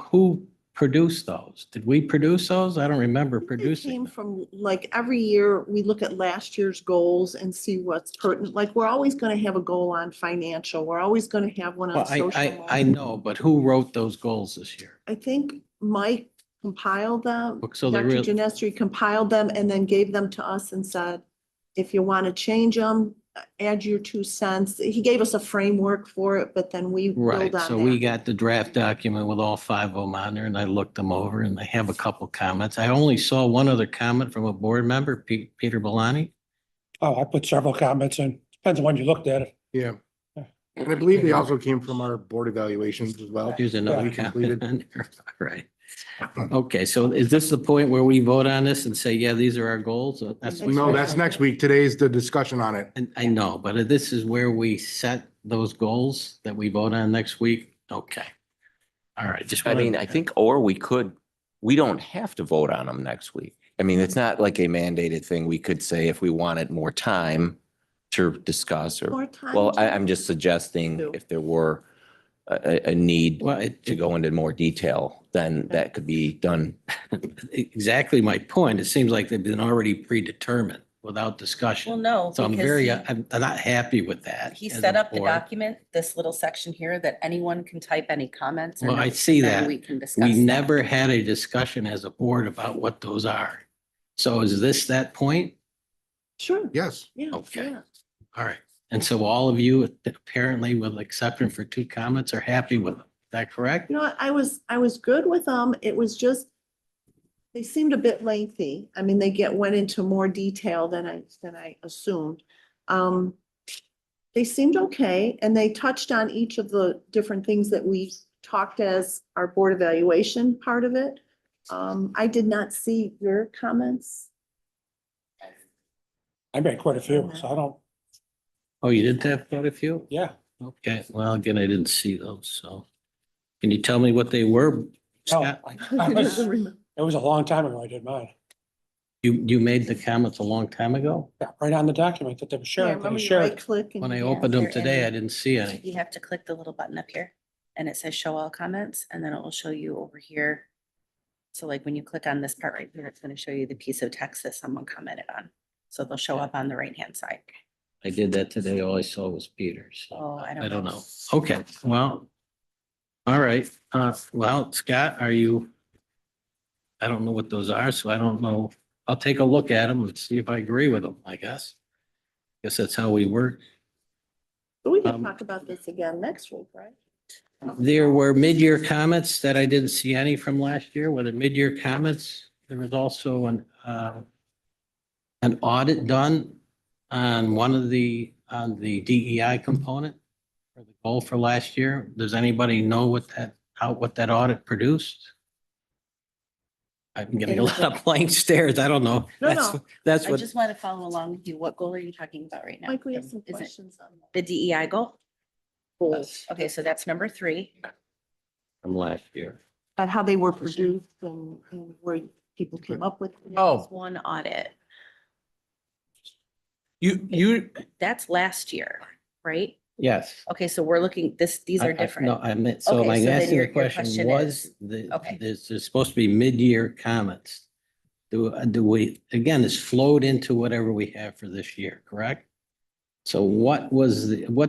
Speaker 8: produced those? Did we produce those? I don't remember
Speaker 1: It
Speaker 8: producing.
Speaker 1: came from, like, every year, we look at last year's goals and see what's pertinent. Like, we're always going to have a goal on financial. We're always going to have one on
Speaker 8: Well,
Speaker 1: social.
Speaker 8: I know, but who wrote those goals this year?
Speaker 1: I think Mike compiled them.
Speaker 8: So they
Speaker 1: Dr.
Speaker 8: really,
Speaker 1: Genestri compiled them and then gave them to us and said, if you want to change them, add your 2 cents. He gave us a framework for it, but then we
Speaker 8: right,
Speaker 1: build on
Speaker 8: so we
Speaker 1: that.
Speaker 8: got the draft document with all 5 of them on there, and I looked them over, and I have a couple comments. I only saw one other comment from a board member, Peter Belani.
Speaker 4: Oh, I put several comments in. Depends on when you looked at it.
Speaker 6: Yeah. And I believe they also came from our board evaluations as well.
Speaker 8: Here's another
Speaker 6: We
Speaker 8: comment
Speaker 6: completed.
Speaker 8: on there. All right. Okay, so is this the point where we vote on this and say, yeah, these are our goals?
Speaker 6: No, that's next week. Today's the discussion on it.
Speaker 8: And I know, but this is where we set those goals that we vote on next week? Okay. All right, just.
Speaker 3: I mean, I think, or we don't have to vote on them next week. I mean, it's not like a mandated thing. We could say if we wanted more time to discuss or,
Speaker 1: More time
Speaker 3: well,
Speaker 1: to-
Speaker 3: I'm just suggesting if there were a need
Speaker 8: Well,
Speaker 3: to go into more detail, then that could be done.
Speaker 8: Exactly my point. It seems like they've been already predetermined without
Speaker 11: Well,
Speaker 8: discussion.
Speaker 11: no,
Speaker 8: So I'm
Speaker 11: because
Speaker 8: very,
Speaker 11: he-
Speaker 8: I'm not happy with that.
Speaker 11: He
Speaker 8: as
Speaker 11: set
Speaker 8: a
Speaker 11: up the
Speaker 8: board.
Speaker 11: document, this little section here, that anyone can type any comments. or
Speaker 8: Well, I
Speaker 11: notes,
Speaker 8: see
Speaker 11: and then
Speaker 8: that.
Speaker 11: We can discuss
Speaker 8: We
Speaker 11: that.
Speaker 8: never had a discussion as a board about what those are. So is this that point?
Speaker 1: Sure.
Speaker 6: Yes.
Speaker 1: Yeah.
Speaker 8: Okay.
Speaker 1: yeah.
Speaker 8: All right. And so all of you apparently with exception for 2 comments are happy with them. Is that correct?
Speaker 1: You know what? I was good with them. It was just, they seemed a bit lengthy. I mean, went into more detail than I assumed. They seemed okay, and they touched on each of the different things that we talked as our board evaluation part of it. I did not see your comments.
Speaker 4: I made quite a few, so I don't,
Speaker 8: Oh, you did have quite a few?
Speaker 4: yeah.
Speaker 8: Okay, well, again, I didn't see those, so. Can you tell me what they were?
Speaker 4: No,
Speaker 8: Scott?
Speaker 4: It was a long time ago I did mine.
Speaker 8: You made the comments a long time ago?
Speaker 4: Yeah, right on the document that they were
Speaker 1: Yeah,
Speaker 4: sharing.
Speaker 1: remember
Speaker 4: They
Speaker 1: you
Speaker 4: shared.
Speaker 1: right click and.
Speaker 8: When I
Speaker 11: Yeah,
Speaker 8: opened them
Speaker 11: they're
Speaker 8: today,
Speaker 11: in-
Speaker 8: I didn't see any.
Speaker 11: You have to click the little button up here and it says show all comments, and then it will show you over here. So like when you click on this part right here, it's going to show you the piece of text that someone commented on. So they'll show up on the right-hand side.
Speaker 8: I did that today. All I saw was Peter's. So
Speaker 11: Oh,
Speaker 8: I don't know. Okay, well, all right. Well, Scott, I don't know what those are, so I don't know. I'll take a look at them and see if I agree with them, I guess. Guess that's how we work.
Speaker 1: But we can talk about this again next week, right?
Speaker 8: There were mid-year comments that I didn't see any from last year. Were there mid-year comments? There was also an audit done on on the DEI component for the goal for last year. Does anybody know what that audit produced? I'm getting a lot of blank stares. I don't know.
Speaker 1: No,
Speaker 8: That's-
Speaker 1: no.
Speaker 8: That's
Speaker 11: I
Speaker 8: what,
Speaker 11: just want to follow along with you. What goal are you talking about right now?
Speaker 1: Mike, we have some
Speaker 11: Is it
Speaker 1: questions on that.
Speaker 11: the DEI goal?
Speaker 1: Goals.
Speaker 11: Okay, so that's number 3.
Speaker 8: from last year.
Speaker 1: About how they were produced and where people came up with.
Speaker 11: There's one audit. That's last year, right?
Speaker 8: Yes.
Speaker 11: Okay, so we're looking, these are different.
Speaker 8: No, I meant, so
Speaker 11: Okay,
Speaker 8: my
Speaker 11: so then
Speaker 8: asking
Speaker 11: your
Speaker 8: the question
Speaker 11: question
Speaker 8: was,
Speaker 11: is- okay.
Speaker 8: there's supposed to be mid-year comments. Do we, again, this flowed into whatever we have for this year, correct? So what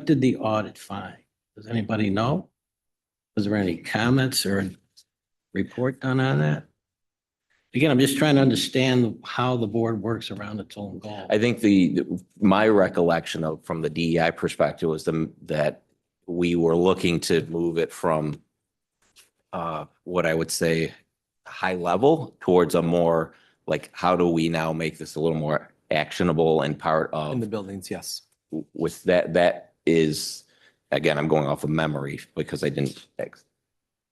Speaker 8: did the audit find? Does anybody know? Was there any comments or report done on that? Again, I'm just trying to understand how the board works around its own goal.
Speaker 3: I think my recollection from the DEI perspective was that we were looking to move it from what I would say high level towards a more like, how do we now make this a little more actionable and part of
Speaker 10: In the buildings, yes.
Speaker 3: with that is, again, I'm going off of memory because I didn't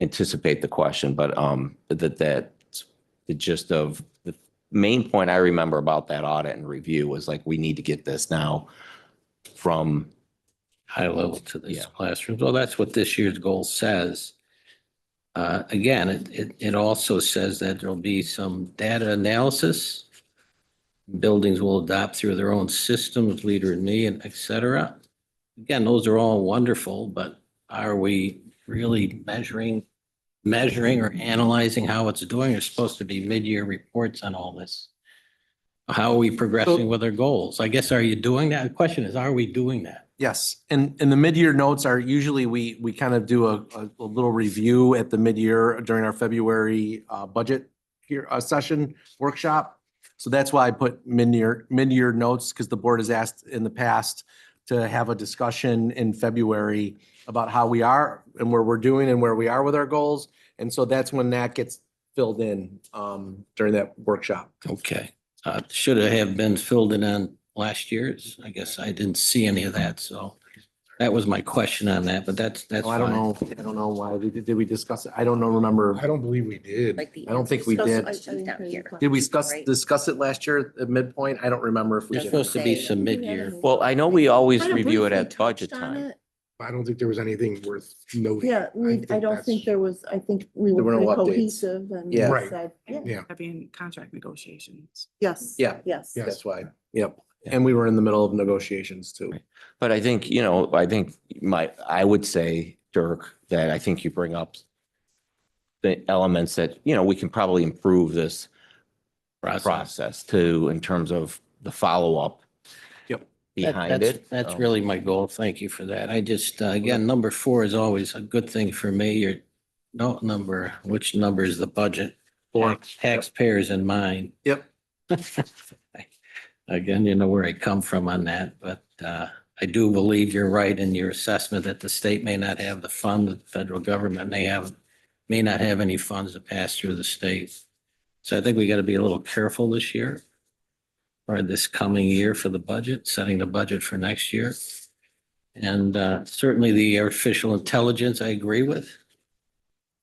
Speaker 3: anticipate the question, but that's the gist of the main point I remember about that audit and review was like, we need to get this now from
Speaker 8: High level to these
Speaker 3: Yeah.
Speaker 8: classrooms. Well, that's what this year's goal says. Again, it also says that there'll be some data analysis. Buildings will adopt through their own systems, Leader in Me, and et cetera. Again, those are all wonderful, but are we really measuring or analyzing how it's doing? There's supposed to be mid-year reports on all this. How are we progressing with our goals? I guess, are you doing that? The question is, are we doing that?
Speaker 10: Yes, and the mid-year notes are usually, we kind of do a little review at the mid-year during our February budget here, session workshop. So that's why I put mid-year notes, because the board has asked in the past to have a discussion in February about how we are and where we're doing and where we are with our goals. And so that's when that gets filled in during that workshop.
Speaker 8: Okay. Should it have been filled in on last year's? I guess I didn't see any of that, so that was my question on that, but that's
Speaker 10: I don't know, why, did we discuss it? I don't know, remember.
Speaker 6: I don't believe we did.
Speaker 11: Like the
Speaker 10: I don't think we did.
Speaker 11: down here.
Speaker 10: Did we
Speaker 11: Right.
Speaker 10: discuss it last year at midpoint? I don't remember if we
Speaker 8: There's
Speaker 10: did.
Speaker 8: supposed to be some mid-year.
Speaker 3: Well, I know we always
Speaker 1: Kind of
Speaker 3: review it
Speaker 1: briefly
Speaker 3: at budget
Speaker 1: touched on
Speaker 3: time.
Speaker 1: it.
Speaker 6: I don't think there was anything worth noting.
Speaker 1: Yeah, I don't
Speaker 6: that's-
Speaker 1: think there was, I think we
Speaker 10: There
Speaker 1: were
Speaker 10: were no
Speaker 1: pretty
Speaker 10: updates.
Speaker 1: cohesive and
Speaker 10: Yeah.
Speaker 6: Right.
Speaker 1: said, yeah,
Speaker 6: Yeah.
Speaker 17: Having contract negotiations.
Speaker 1: yes.
Speaker 10: Yeah.
Speaker 1: Yes.
Speaker 6: Yeah.
Speaker 10: That's why, yep. And we were in the middle of negotiations too.
Speaker 3: But I think, I would say, Dirk, that I think you bring up the elements that, we can probably improve this process too, in terms of the follow-up.
Speaker 10: Yep.
Speaker 3: Behind
Speaker 8: That's-
Speaker 3: it.
Speaker 8: That's really my goal. Thank you for that. I just, again, number 4 is always a good thing for me. Which number is the budget?
Speaker 10: 4.
Speaker 8: Taxpayers in mind.
Speaker 10: Yep.
Speaker 8: Again, you know where I come from on that, but I do believe you're right in your assessment that the state may not have the fund, the federal government may not have any funds to pass through the state. So I think we got to be a little careful this year or this coming year for the budget, setting the budget for next year. And certainly the artificial intelligence, I agree with.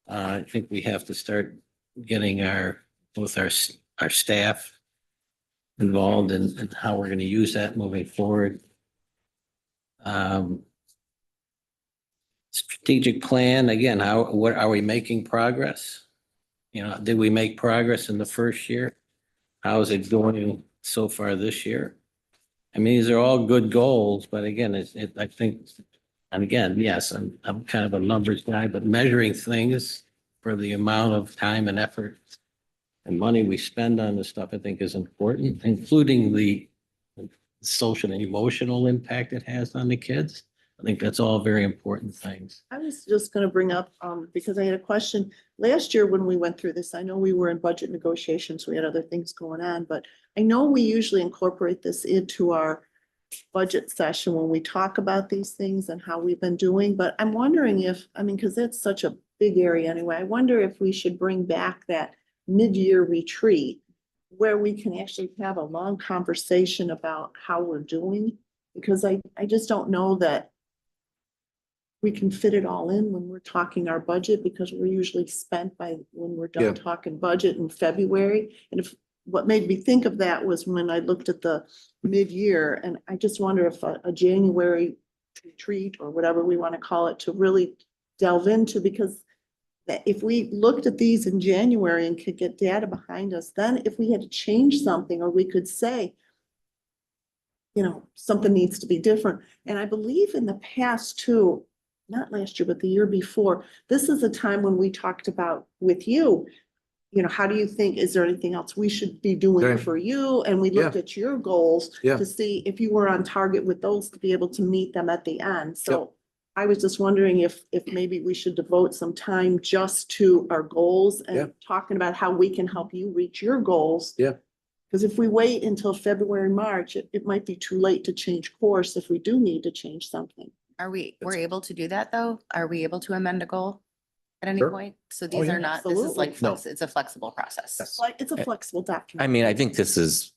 Speaker 8: I think we have to start getting our staff involved in how we're going to use that moving forward. Strategic plan, again, what are we making progress? Did we make progress in the first year? How is it going so far this year? I mean, these are all good goals, but again, I think, and again, yes, I'm kind of a numbers guy, but measuring things for the amount of time and effort and money we spend on this stuff, I think is important, including the social and emotional impact it has on the kids. I think that's all very important things.
Speaker 1: I was just gonna bring up, because I had a question. Last year when we went through this, I know we were in budget negotiations, we had other things going on, but I know we usually incorporate this into our budget session when we talk about these things and how we've been doing, but I'm wondering if, because it's such a big area anyway, I wonder if we should bring back that mid-year retreat where we can actually have a long conversation about how we're doing, because I just don't know that we can fit it all in when we're talking our budget, because we're usually spent by when we're
Speaker 10: Yeah.
Speaker 1: done talking budget in February. And what made me think of that was when I looked at the mid-year, and I just wonder if a January retreat or whatever we want to call it to really delve into, because that if we looked at these in January and could get data behind us, then if we had to change something, or we could say, something needs to be different. And I believe in the past too, not last year, but the year before, this is a time when we talked about with you, how do you think, is there anything else we should be doing
Speaker 10: Okay.
Speaker 1: for you? And we looked at your goals
Speaker 10: Yeah.
Speaker 1: to see if you were on target with those to be able to meet them at the end. So I was just wondering if maybe we should devote some time just to our goals
Speaker 10: Yeah.
Speaker 1: and talking about how we can help you reach your goals.
Speaker 10: Yeah.
Speaker 1: Because if we wait until February, March, it might be too late to change course if we do need to change something.
Speaker 11: We're able to do that though? Are we able to amend a goal at any
Speaker 10: Sure.
Speaker 11: point? So
Speaker 1: Oh,
Speaker 11: these
Speaker 1: yeah,
Speaker 11: are not, this is like,
Speaker 1: absolutely.
Speaker 11: it's a flexible process.
Speaker 1: It's a flexible document.
Speaker 3: I think this is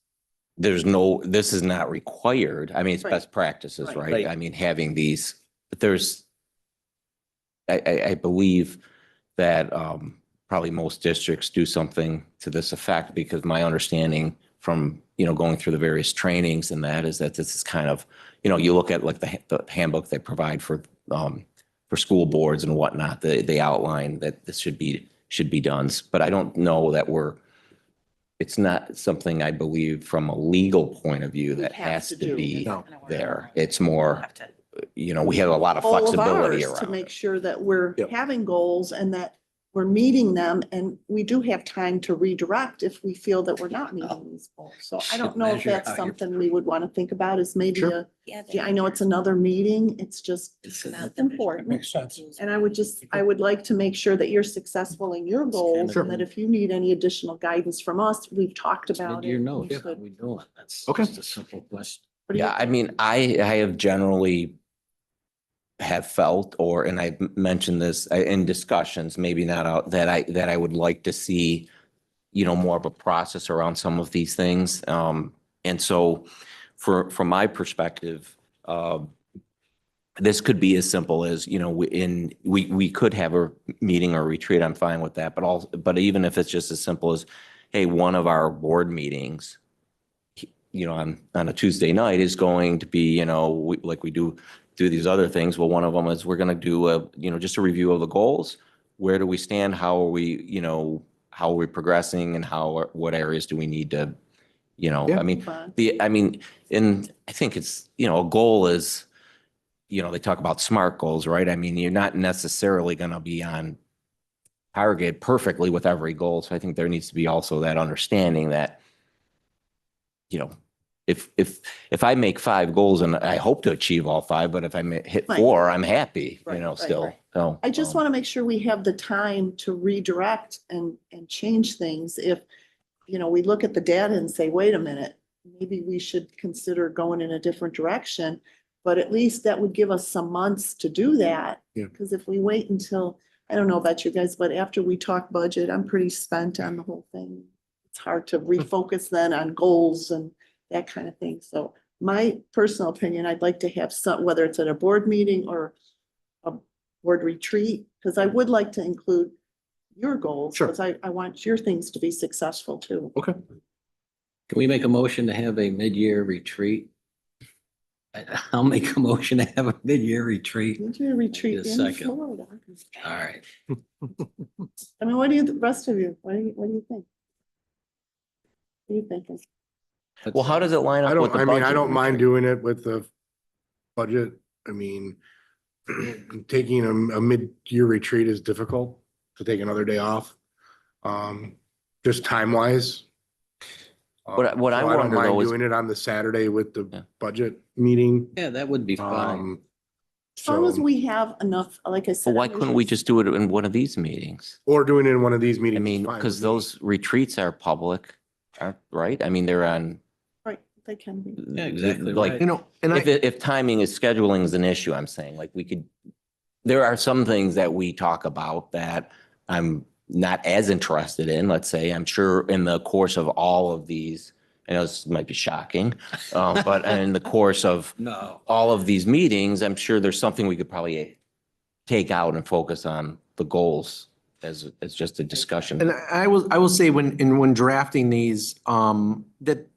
Speaker 3: not required. It's
Speaker 1: Right.
Speaker 3: best practices,
Speaker 1: Right.
Speaker 3: right?
Speaker 10: Right.
Speaker 3: Having these, but there's I believe that probably most districts do something to this effect, because my understanding from, going through the various trainings and that is that this is kind of, you look at like the handbook they provide for school boards and whatnot, they outline that this should be done. But I don't know that it's not something I believe from a legal point of view that
Speaker 1: have
Speaker 3: has
Speaker 1: to
Speaker 3: to
Speaker 1: do.
Speaker 3: be
Speaker 10: No.
Speaker 3: there. It's more, we have a lot of
Speaker 1: Goal of
Speaker 3: flexibility
Speaker 1: ours to
Speaker 3: around
Speaker 1: make
Speaker 3: it.
Speaker 1: sure that we're
Speaker 10: Yep.
Speaker 1: having goals and that we're meeting them, and we do have time to redirect if we feel that we're not meeting these goals. So I don't
Speaker 8: Should
Speaker 1: know if
Speaker 8: measure
Speaker 1: that's
Speaker 8: how you're-
Speaker 1: something we would want to think about is maybe
Speaker 10: Sure.
Speaker 1: I know it's another meeting, it's just important.
Speaker 4: Makes sense.
Speaker 1: And I would like to make sure that you're successful in your goals,
Speaker 8: Sure.
Speaker 1: and that if you need any additional guidance from us, we've talked about it.
Speaker 8: You know,
Speaker 1: we
Speaker 8: yeah,
Speaker 1: could-
Speaker 8: we doing? That's
Speaker 10: Okay.
Speaker 8: just a simple question.
Speaker 1: What do you
Speaker 3: Yeah, I
Speaker 1: think?
Speaker 3: mean, I have generally have felt, and I've mentioned this in discussions, maybe not out, that I would like to see, more of a process around some of these things. And so from my perspective, this could be as simple as, we could have a meeting or retreat, I'm fine with that, but even if it's just as simple as, hey, one of our board meetings, on a Tuesday night is going to be, like we do these other things. Well, one of them is we're going to do just a review of the goals. Where do we stand? How are we, how are we progressing, and what areas do we need to,
Speaker 10: Yeah.
Speaker 3: I mean, and I think it's, a goal is, they talk about SMART goals, right? I mean, you're not necessarily going to be on target perfectly with every goal. So I think there needs to be also that understanding that, if I make 5 goals and I hope to achieve all 5, but if I hit
Speaker 1: Right.
Speaker 3: 4, I'm happy,
Speaker 1: Right,
Speaker 3: still.
Speaker 1: right.
Speaker 3: So
Speaker 1: I just want to make sure we have the time to redirect and change things. If, we look at the data and say, wait a minute, maybe we should consider going in a different direction. But at least that would give us some months to do that.
Speaker 10: Yeah.
Speaker 1: Because if we wait until, I don't know about you guys, but after we talk budget, I'm pretty spent on the whole thing. It's hard to refocus then on goals and that kind of thing. So my personal opinion, I'd like to have some, whether it's at a board meeting or a board retreat, because I would like to include your goals.
Speaker 10: Sure.
Speaker 1: Because I want your things to be successful too.
Speaker 10: Okay.
Speaker 8: Can we make a motion to have a mid-year retreat? I'll make a motion to have a mid-year retreat.
Speaker 1: Did you retreat
Speaker 8: Wait a
Speaker 1: in
Speaker 8: second.
Speaker 1: Florida?
Speaker 8: All right.
Speaker 1: I mean, what do you, the rest of you, what do you think? What are you thinking?
Speaker 3: well, how does it line up
Speaker 6: I
Speaker 3: with
Speaker 6: don't,
Speaker 3: the
Speaker 6: I mean, I
Speaker 3: budget?
Speaker 6: don't mind doing it with the budget. I mean, taking a mid-year retreat is difficult to take another day off. Just time-wise.
Speaker 3: What I
Speaker 6: So
Speaker 3: wonder,
Speaker 6: don't mind
Speaker 3: though, is-
Speaker 6: doing it on the Saturday with
Speaker 3: Yeah.
Speaker 6: the budget meeting.
Speaker 8: Yeah, that would be fine.
Speaker 1: As long as
Speaker 6: So,
Speaker 1: we have enough, like I said.
Speaker 3: Well, why
Speaker 1: I'm
Speaker 3: couldn't we
Speaker 1: usually-
Speaker 3: just do it in one of these meetings?
Speaker 6: or doing it in one of these
Speaker 3: I
Speaker 6: meetings. is
Speaker 3: mean,
Speaker 6: fine
Speaker 3: because
Speaker 6: with me.
Speaker 3: those retreats are public, right? I mean, they're on.
Speaker 1: Right, they can be.
Speaker 8: Yeah, exactly
Speaker 3: Like,
Speaker 8: right.
Speaker 10: And
Speaker 3: if timing is scheduling is an issue, I'm saying, like, there are some things that we talk about that I'm not as interested in, let's say. I'm sure in the course of all of these, I know this might be shocking, but in the course of
Speaker 8: No.
Speaker 3: all of these meetings, I'm sure there's something we could probably take out and focus on the goals as just a discussion.
Speaker 10: And I will say when drafting these, that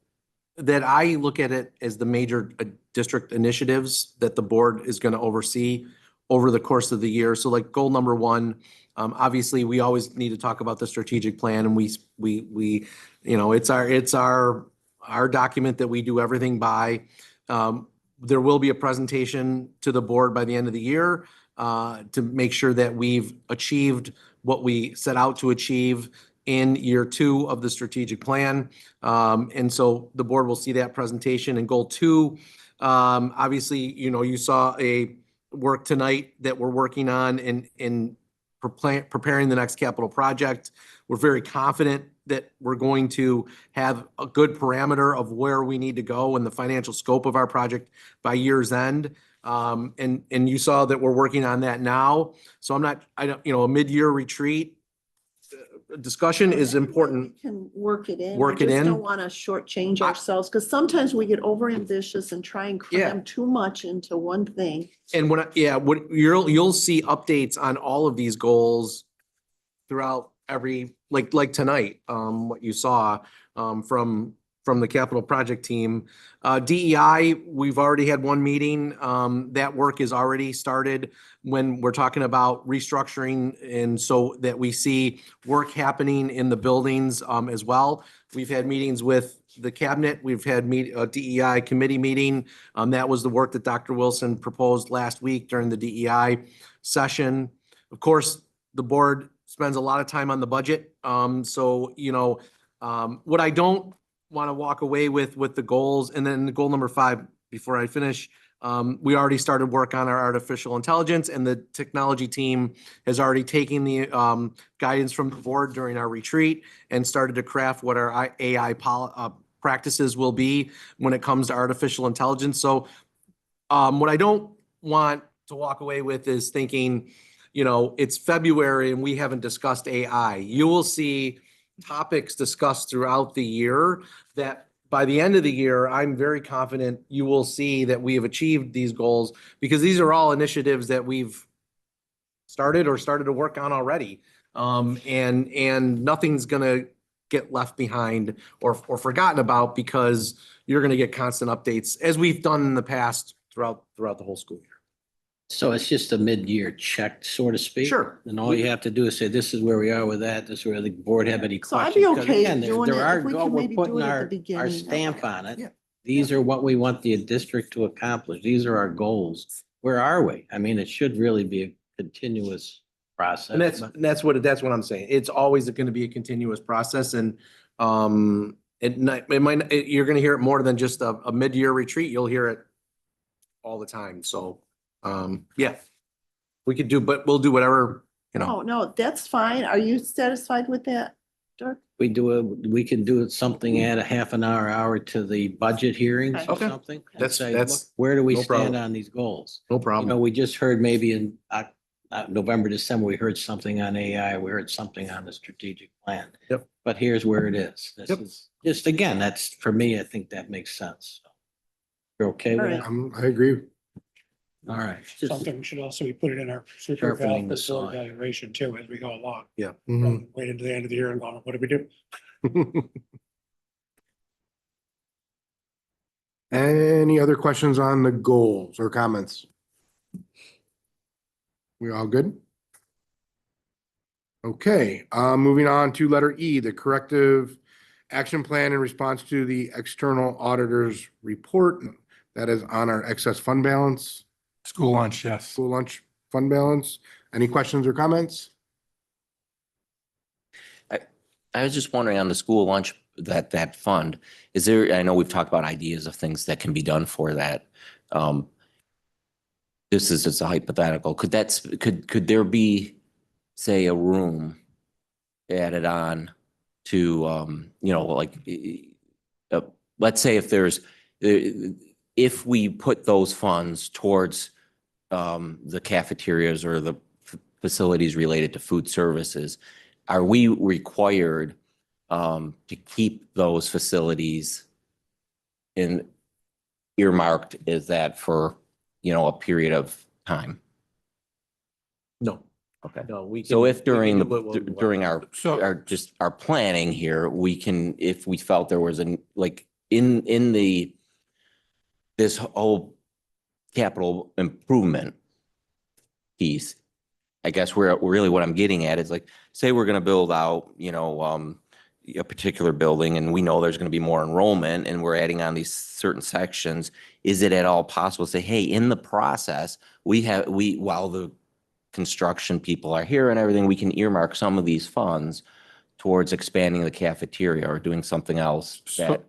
Speaker 10: I look at it as the major district initiatives that the board is going to oversee over the course of the year. So like goal number 1, obviously we always need to talk about the strategic plan, and we it's our document that we do everything by. There will be a presentation to the board by the end of the year to make sure that we've achieved what we set out to achieve in year 2 of the strategic plan. And so the board will see that presentation. And goal 2, obviously, you saw a work tonight that we're working on in preparing the next capital project. We're very confident that we're going to have a good parameter of where we need to go and the financial scope of our project by year's end. And you saw that we're working on that now. So a mid-year retreat, discussion is important.
Speaker 1: We can work it in.
Speaker 10: Work it
Speaker 1: I just
Speaker 10: in.
Speaker 1: don't want to shortchange ourselves because sometimes we get over ambitious and try and
Speaker 10: Yeah.
Speaker 1: cram too much into one thing.
Speaker 10: And what you'll see updates on all of these goals throughout every, like tonight, what you saw, from the capital project team. DEI, we've already had one meeting. That work is already started when we're talking about restructuring, and so that we see work happening in the buildings, as well. We've had meetings with the cabinet. We've had a DEI committee meeting. That was the work that Dr. Wilson proposed last week during the DEI session. Of course, the board spends a lot of time on the budget. So, what I don't want to walk away with the goals, and then the goal number 5, before I finish, we already started work on our artificial intelligence, and the technology team has already taken the guidance from the board during our retreat and started to craft what our AI practices will be when it comes to artificial intelligence. So what I don't want to walk away with is thinking, it's February and we haven't discussed AI. You will see topics discussed throughout the year that by the end of the year, I'm very confident you will see that we have achieved these goals, because these are all initiatives that we've started to work on already. And nothing's gonna get left behind or forgotten about, because you're gonna get constant updates, as we've done in the past throughout the whole school year.
Speaker 8: So it's just a mid-year check, so to speak?
Speaker 10: Sure.
Speaker 8: And all you have to do is say, this is where we are with that, this is where the board have any
Speaker 1: So I'd
Speaker 8: questions.
Speaker 1: be
Speaker 8: 'Cause
Speaker 1: okay
Speaker 8: again,
Speaker 1: doing
Speaker 8: there
Speaker 1: it
Speaker 8: are
Speaker 1: if we
Speaker 8: goal-
Speaker 1: can
Speaker 8: we're
Speaker 1: maybe
Speaker 8: putting
Speaker 1: do it at
Speaker 8: our
Speaker 1: the beginning.
Speaker 8: stamp on it.
Speaker 10: Yeah.
Speaker 8: These are what we want the district to accomplish. These are our goals. Where are we? I mean, it should really be a continuous process.
Speaker 10: And that's what I'm saying. It's always going to be a continuous process, and you're going to hear it more than just a mid-year retreat. You'll hear it all the time. So, yeah, but we'll do whatever,
Speaker 1: Oh, no, that's fine. Are you satisfied with that, Dirk?
Speaker 8: we can do something, add a half an hour to the budget hearings or
Speaker 10: Okay.
Speaker 8: something. and
Speaker 10: That's-
Speaker 8: say,
Speaker 10: that's-
Speaker 8: look, where do we
Speaker 10: no problem.
Speaker 8: stand on these goals?
Speaker 10: No problem.
Speaker 8: We just heard maybe in November, December, we heard something on AI, we heard something on the strategic plan.
Speaker 10: Yep.
Speaker 8: But here's where it is. This
Speaker 10: Yep.
Speaker 8: is just, again, that's, for me, I think that makes sense. You're okay with
Speaker 1: All right.
Speaker 8: that?
Speaker 6: I agree.
Speaker 8: All right. Just-
Speaker 4: Something we should also be put it in our super
Speaker 8: Sharpening the
Speaker 4: facility
Speaker 8: saw.
Speaker 4: evaluation too, as we go along.
Speaker 10: Yeah.
Speaker 6: Mhm.
Speaker 4: Wait until the end of the year and go, what do we do?
Speaker 6: Any other questions on the goals or comments? We all good? Okay, moving on to letter E, the corrective action plan in response to the external auditor's report. That is on our excess fund balance,
Speaker 5: School lunch, yes.
Speaker 6: school lunch fund balance. Any questions or comments?
Speaker 3: I was just wondering on the school lunch, that fund, is there, I know we've talked about ideas of things that can be done for that. This is just a hypothetical. Could there be, say, a room added on to, let's say if we put those funds towards the cafeterias or the facilities related to food services, are we required to keep those facilities earmarked as that for, a period of time?
Speaker 10: No.
Speaker 3: Okay.
Speaker 10: No, we can.
Speaker 3: So if
Speaker 10: we can
Speaker 3: during
Speaker 10: do what we want.
Speaker 3: during our planning here, if we felt there was this whole capital improvement piece, I guess really what I'm getting at is say we're gonna build out, a particular building, and we know there's gonna be more enrollment and we're adding on these certain sections. Is it at all possible to say, hey, in the process, while the construction people are here and everything, we can earmark some of these funds towards expanding the cafeteria or doing something else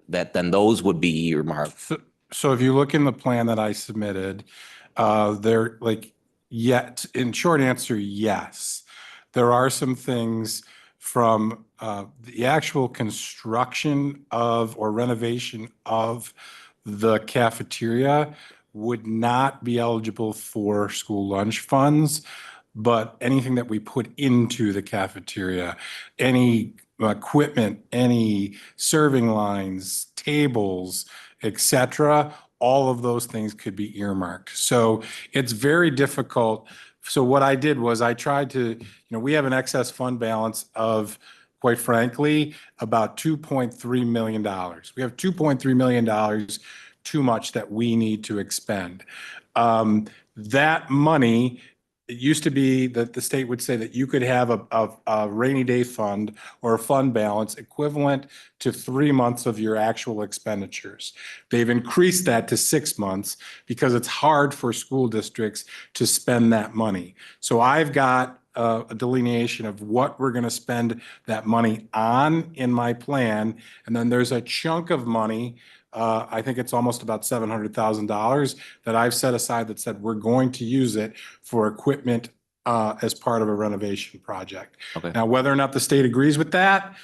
Speaker 3: that then those would be earmarked?
Speaker 5: So if you look in the plan that I submitted, in short answer, yes. There are some things from the actual construction of or renovation of the cafeteria would not be eligible for school lunch funds. but anything that we put into the cafeteria, any equipment, any serving lines, tables, et cetera, all of those things could be earmarked. So it's very difficult. So what I did was I tried to, we have an excess fund balance of, quite frankly, about $2.3 million. We have $2.3 million too much that we need to expend. That money, it used to be that the state would say that you could have a rainy day fund or a fund balance equivalent to 3 months of your actual expenditures. They've increased that to 6 months because it's hard for school districts to spend that money. So I've got a delineation of what we're going to spend that money on in my plan. And then there's a chunk of money, I think it's almost about $700,000 that I've set aside that said we're going to use it for equipment as part of a renovation project.
Speaker 3: Okay.
Speaker 5: Now, whether or not the state agrees with that,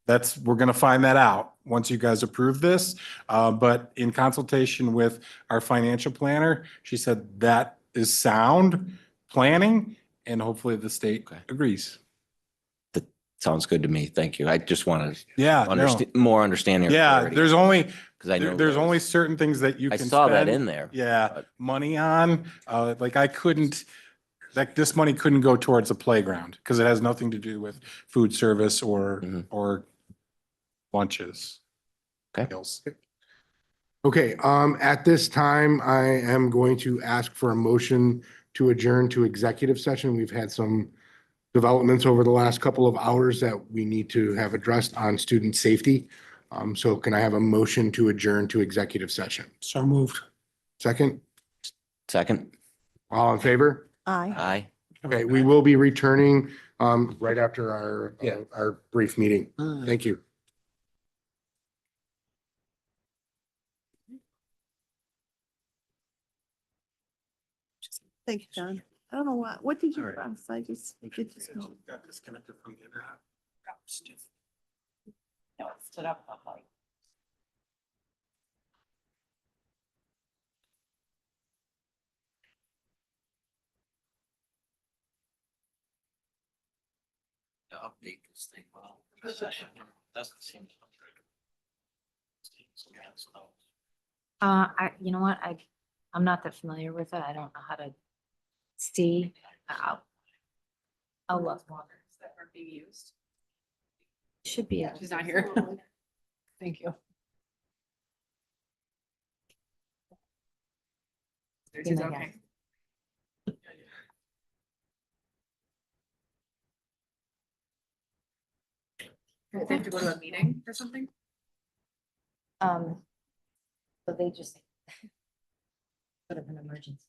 Speaker 5: we're going to find that out once you guys approve this. But in consultation with our financial planner, she said that is sound planning, and hopefully the state agrees.
Speaker 3: That sounds good to me. Thank you. I just wanted
Speaker 5: Yeah, no.
Speaker 3: more understanding. or
Speaker 5: Yeah,
Speaker 3: clarity.
Speaker 5: there's only,
Speaker 3: 'Cause I know
Speaker 5: there's only certain things that you
Speaker 3: I
Speaker 5: can
Speaker 3: saw that
Speaker 5: spend,
Speaker 3: in there.
Speaker 5: yeah,
Speaker 3: but-
Speaker 5: money on, like I couldn't, like this money couldn't go towards a playground because it has nothing to do with food service or,
Speaker 3: Mhm.
Speaker 5: or lunches.
Speaker 3: Okay.
Speaker 5: Meals.
Speaker 6: Okay, at this time, I am going to ask for a motion to adjourn to executive session. We've had some developments over the last couple of hours that we need to have addressed on student safety. So can I have a motion to adjourn to executive session?
Speaker 4: So moved.
Speaker 6: Second,
Speaker 3: Second.
Speaker 6: all in favor?
Speaker 1: Aye.
Speaker 3: Aye.
Speaker 6: Okay, we will be returning right after our brief meeting. Thank you.
Speaker 1: Thank you, John. I don't know what did you press? I just, it just go.
Speaker 5: Got disconnected from the internet.
Speaker 11: No, it stood up. Like.
Speaker 8: To update this thing. Well, doesn't seem.
Speaker 2: You know what? I'm not that familiar with it. I don't know how to see. I'll look.
Speaker 17: That are being used.
Speaker 2: Should be.
Speaker 17: She's not here. Thank you.
Speaker 2: She's okay.
Speaker 17: They have to go to a meeting or something?
Speaker 2: So they just sort of an emergency.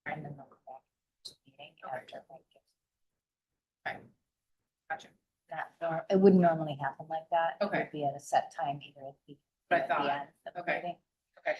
Speaker 2: And then they'll go back to the meeting after.
Speaker 17: Okay. Gotcha.
Speaker 2: Or it wouldn't normally happen like that. It
Speaker 17: Okay.
Speaker 2: would be at a set time, either at the.
Speaker 17: But I
Speaker 2: at the
Speaker 17: thought,
Speaker 2: end of the
Speaker 17: okay.
Speaker 2: meeting.
Speaker 17: Okay.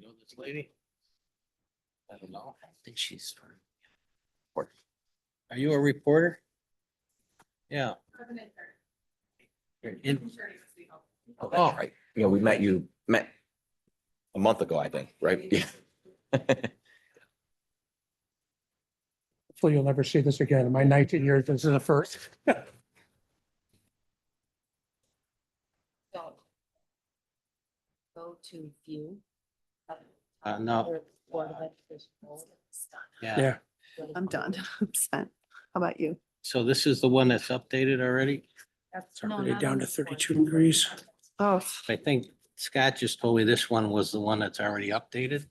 Speaker 8: know this lady? I don't know. I think she's. Are you a reporter? Yeah. You're in-
Speaker 3: Oh, that's right. Yeah, we met a month ago, I think, right? Yeah.
Speaker 4: Hopefully you'll never see this again. In my 19 years, this is the first.
Speaker 2: Go to view.
Speaker 8: No.
Speaker 4: Yeah.
Speaker 1: I'm done. I'm spent. How about you?
Speaker 8: So this is the one that's updated already?
Speaker 4: It's already down to 32 degrees.
Speaker 1: Oh,
Speaker 8: I think Scott just told me this one was the one that's already updated.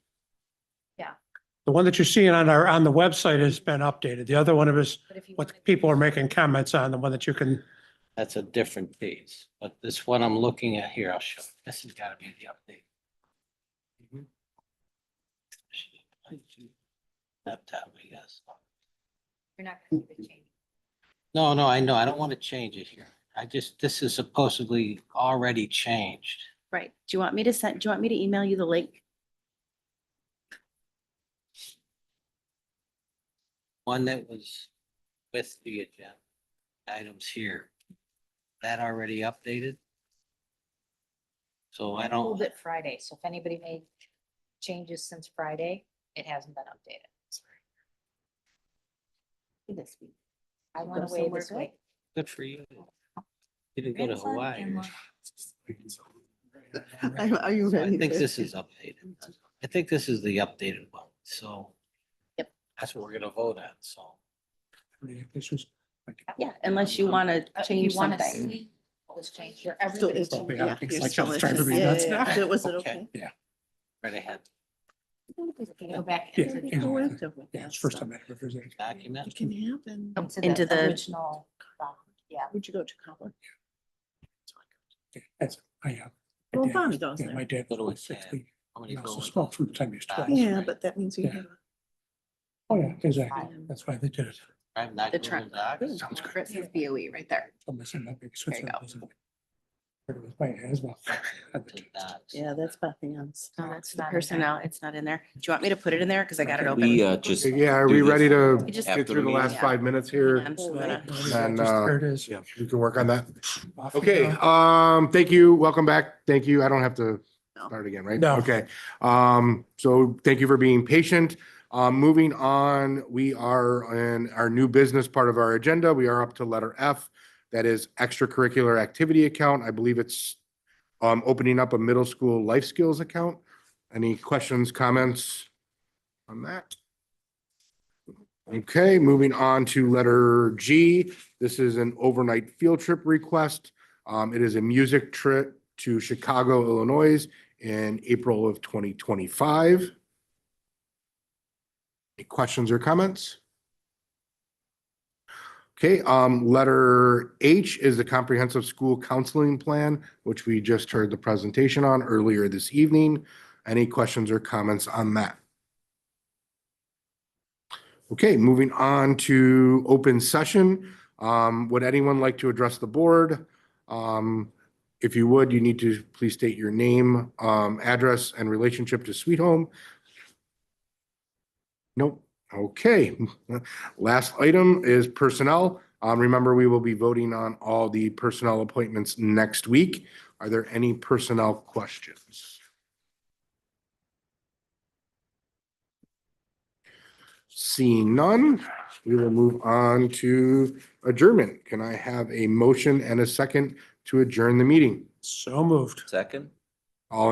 Speaker 4: The one that you're seeing on the website has been updated. The other one is what people are making comments on, the one that you can,
Speaker 8: That's a different piece, but this one I'm looking at here, I'll show. This has got to be the update. Laptop, I guess.
Speaker 2: You're not gonna keep it changing.
Speaker 8: No, I know. I don't want to change it here. This is supposedly already changed.
Speaker 11: Right. Do you want me to email you the link?
Speaker 8: One that was with the agenda items here. That already updated? So I
Speaker 2: Pulled
Speaker 8: don't,
Speaker 2: it Friday, so if anybody made changes since Friday, it hasn't been updated.
Speaker 11: This week.
Speaker 2: I
Speaker 11: Go
Speaker 2: went away
Speaker 11: somewhere
Speaker 2: this
Speaker 11: good?
Speaker 2: week.
Speaker 8: good for you. You didn't go to Hawaii.
Speaker 1: are you
Speaker 8: So
Speaker 1: ready?
Speaker 8: I think
Speaker 1: to-
Speaker 8: this is updated. I think this is the updated one, so.
Speaker 11: Yep.
Speaker 8: That's what we're gonna vote on, so.
Speaker 4: this was,
Speaker 11: Yeah, unless you want to change
Speaker 2: You wanna
Speaker 11: something.
Speaker 2: see this change here,
Speaker 1: Still
Speaker 2: everybody.
Speaker 1: is-
Speaker 4: Oh, yeah,
Speaker 1: yeah,
Speaker 4: it's
Speaker 1: you're
Speaker 4: like
Speaker 1: still
Speaker 4: it's driving me
Speaker 1: interested.
Speaker 4: nuts
Speaker 1: Yeah,
Speaker 4: now.
Speaker 1: Was it
Speaker 8: Okay.
Speaker 1: okay?
Speaker 8: Right ahead.
Speaker 2: Go back
Speaker 4: Yeah,
Speaker 2: into the
Speaker 1: Proactive with
Speaker 4: yeah,
Speaker 1: that
Speaker 4: it's first
Speaker 1: stuff.
Speaker 4: time I ever visited.
Speaker 8: Document.
Speaker 1: It can happen.
Speaker 11: Into the-
Speaker 2: original, yeah.
Speaker 1: Would you go to college?
Speaker 4: Yeah, That's, I have.
Speaker 1: Well, Bonnie goes
Speaker 4: Yeah,
Speaker 1: there.
Speaker 4: my dad
Speaker 8: Go to a
Speaker 4: was
Speaker 8: tab.
Speaker 4: 60.
Speaker 8: How many
Speaker 4: He also
Speaker 8: votes?
Speaker 4: smoked from the time he was 12.
Speaker 1: Yeah, but that means you
Speaker 4: Yeah.
Speaker 1: have.
Speaker 4: Oh, yeah, exactly. That's why they did it.
Speaker 8: I'm not
Speaker 11: The
Speaker 8: Google
Speaker 11: trunk.
Speaker 8: Docs.
Speaker 4: Sounds great.
Speaker 11: It says BOE right there.
Speaker 4: I'm missing that big
Speaker 11: There
Speaker 4: switch.
Speaker 11: you go.
Speaker 4: It was my asthma.
Speaker 8: Did not.
Speaker 1: Yeah, that's Bethany's.
Speaker 11: No, that's the
Speaker 2: not in there.
Speaker 11: personnel. It's not in there. Do you want me to put it in there? Because I got it open.
Speaker 3: We just.
Speaker 6: Yeah, are
Speaker 3: do
Speaker 6: we
Speaker 3: this
Speaker 6: ready to
Speaker 11: You just-
Speaker 6: get
Speaker 3: after
Speaker 6: through the last
Speaker 11: meeting.
Speaker 6: 5 minutes here?
Speaker 11: I'm just gonna-
Speaker 6: And,
Speaker 4: There it is.
Speaker 6: Yeah, we can work on that.
Speaker 4: Off you
Speaker 6: Okay,
Speaker 4: go.
Speaker 6: thank you. Welcome back. Thank you. I don't have to
Speaker 1: No.
Speaker 6: start again, right?
Speaker 4: No.
Speaker 6: Okay, so thank you for being patient. Moving on, we are in our new business part of our agenda. We are up to letter F. That is extracurricular activity account. I believe it's opening up a middle school life skills account. Any questions, comments on that? Okay, moving on to letter G. This is an overnight field trip request. It is a music trip to Chicago, Illinois in April of 2025. Any questions or comments? Okay, letter H is the comprehensive school counseling plan, which we just heard the presentation on earlier this evening. Any questions or comments on that? Okay, moving on to open session. Would anyone like to address the board? If you would, you need to please state your name, address, and relationship to Sweet Home. Nope. Okay. Last item is personnel. Remember, we will be voting on all the personnel appointments next week. Are there any personnel questions? Seeing none, we will move on to adjournment. Can I have a motion and a second to adjourn the meeting?
Speaker 4: So moved.
Speaker 3: Second?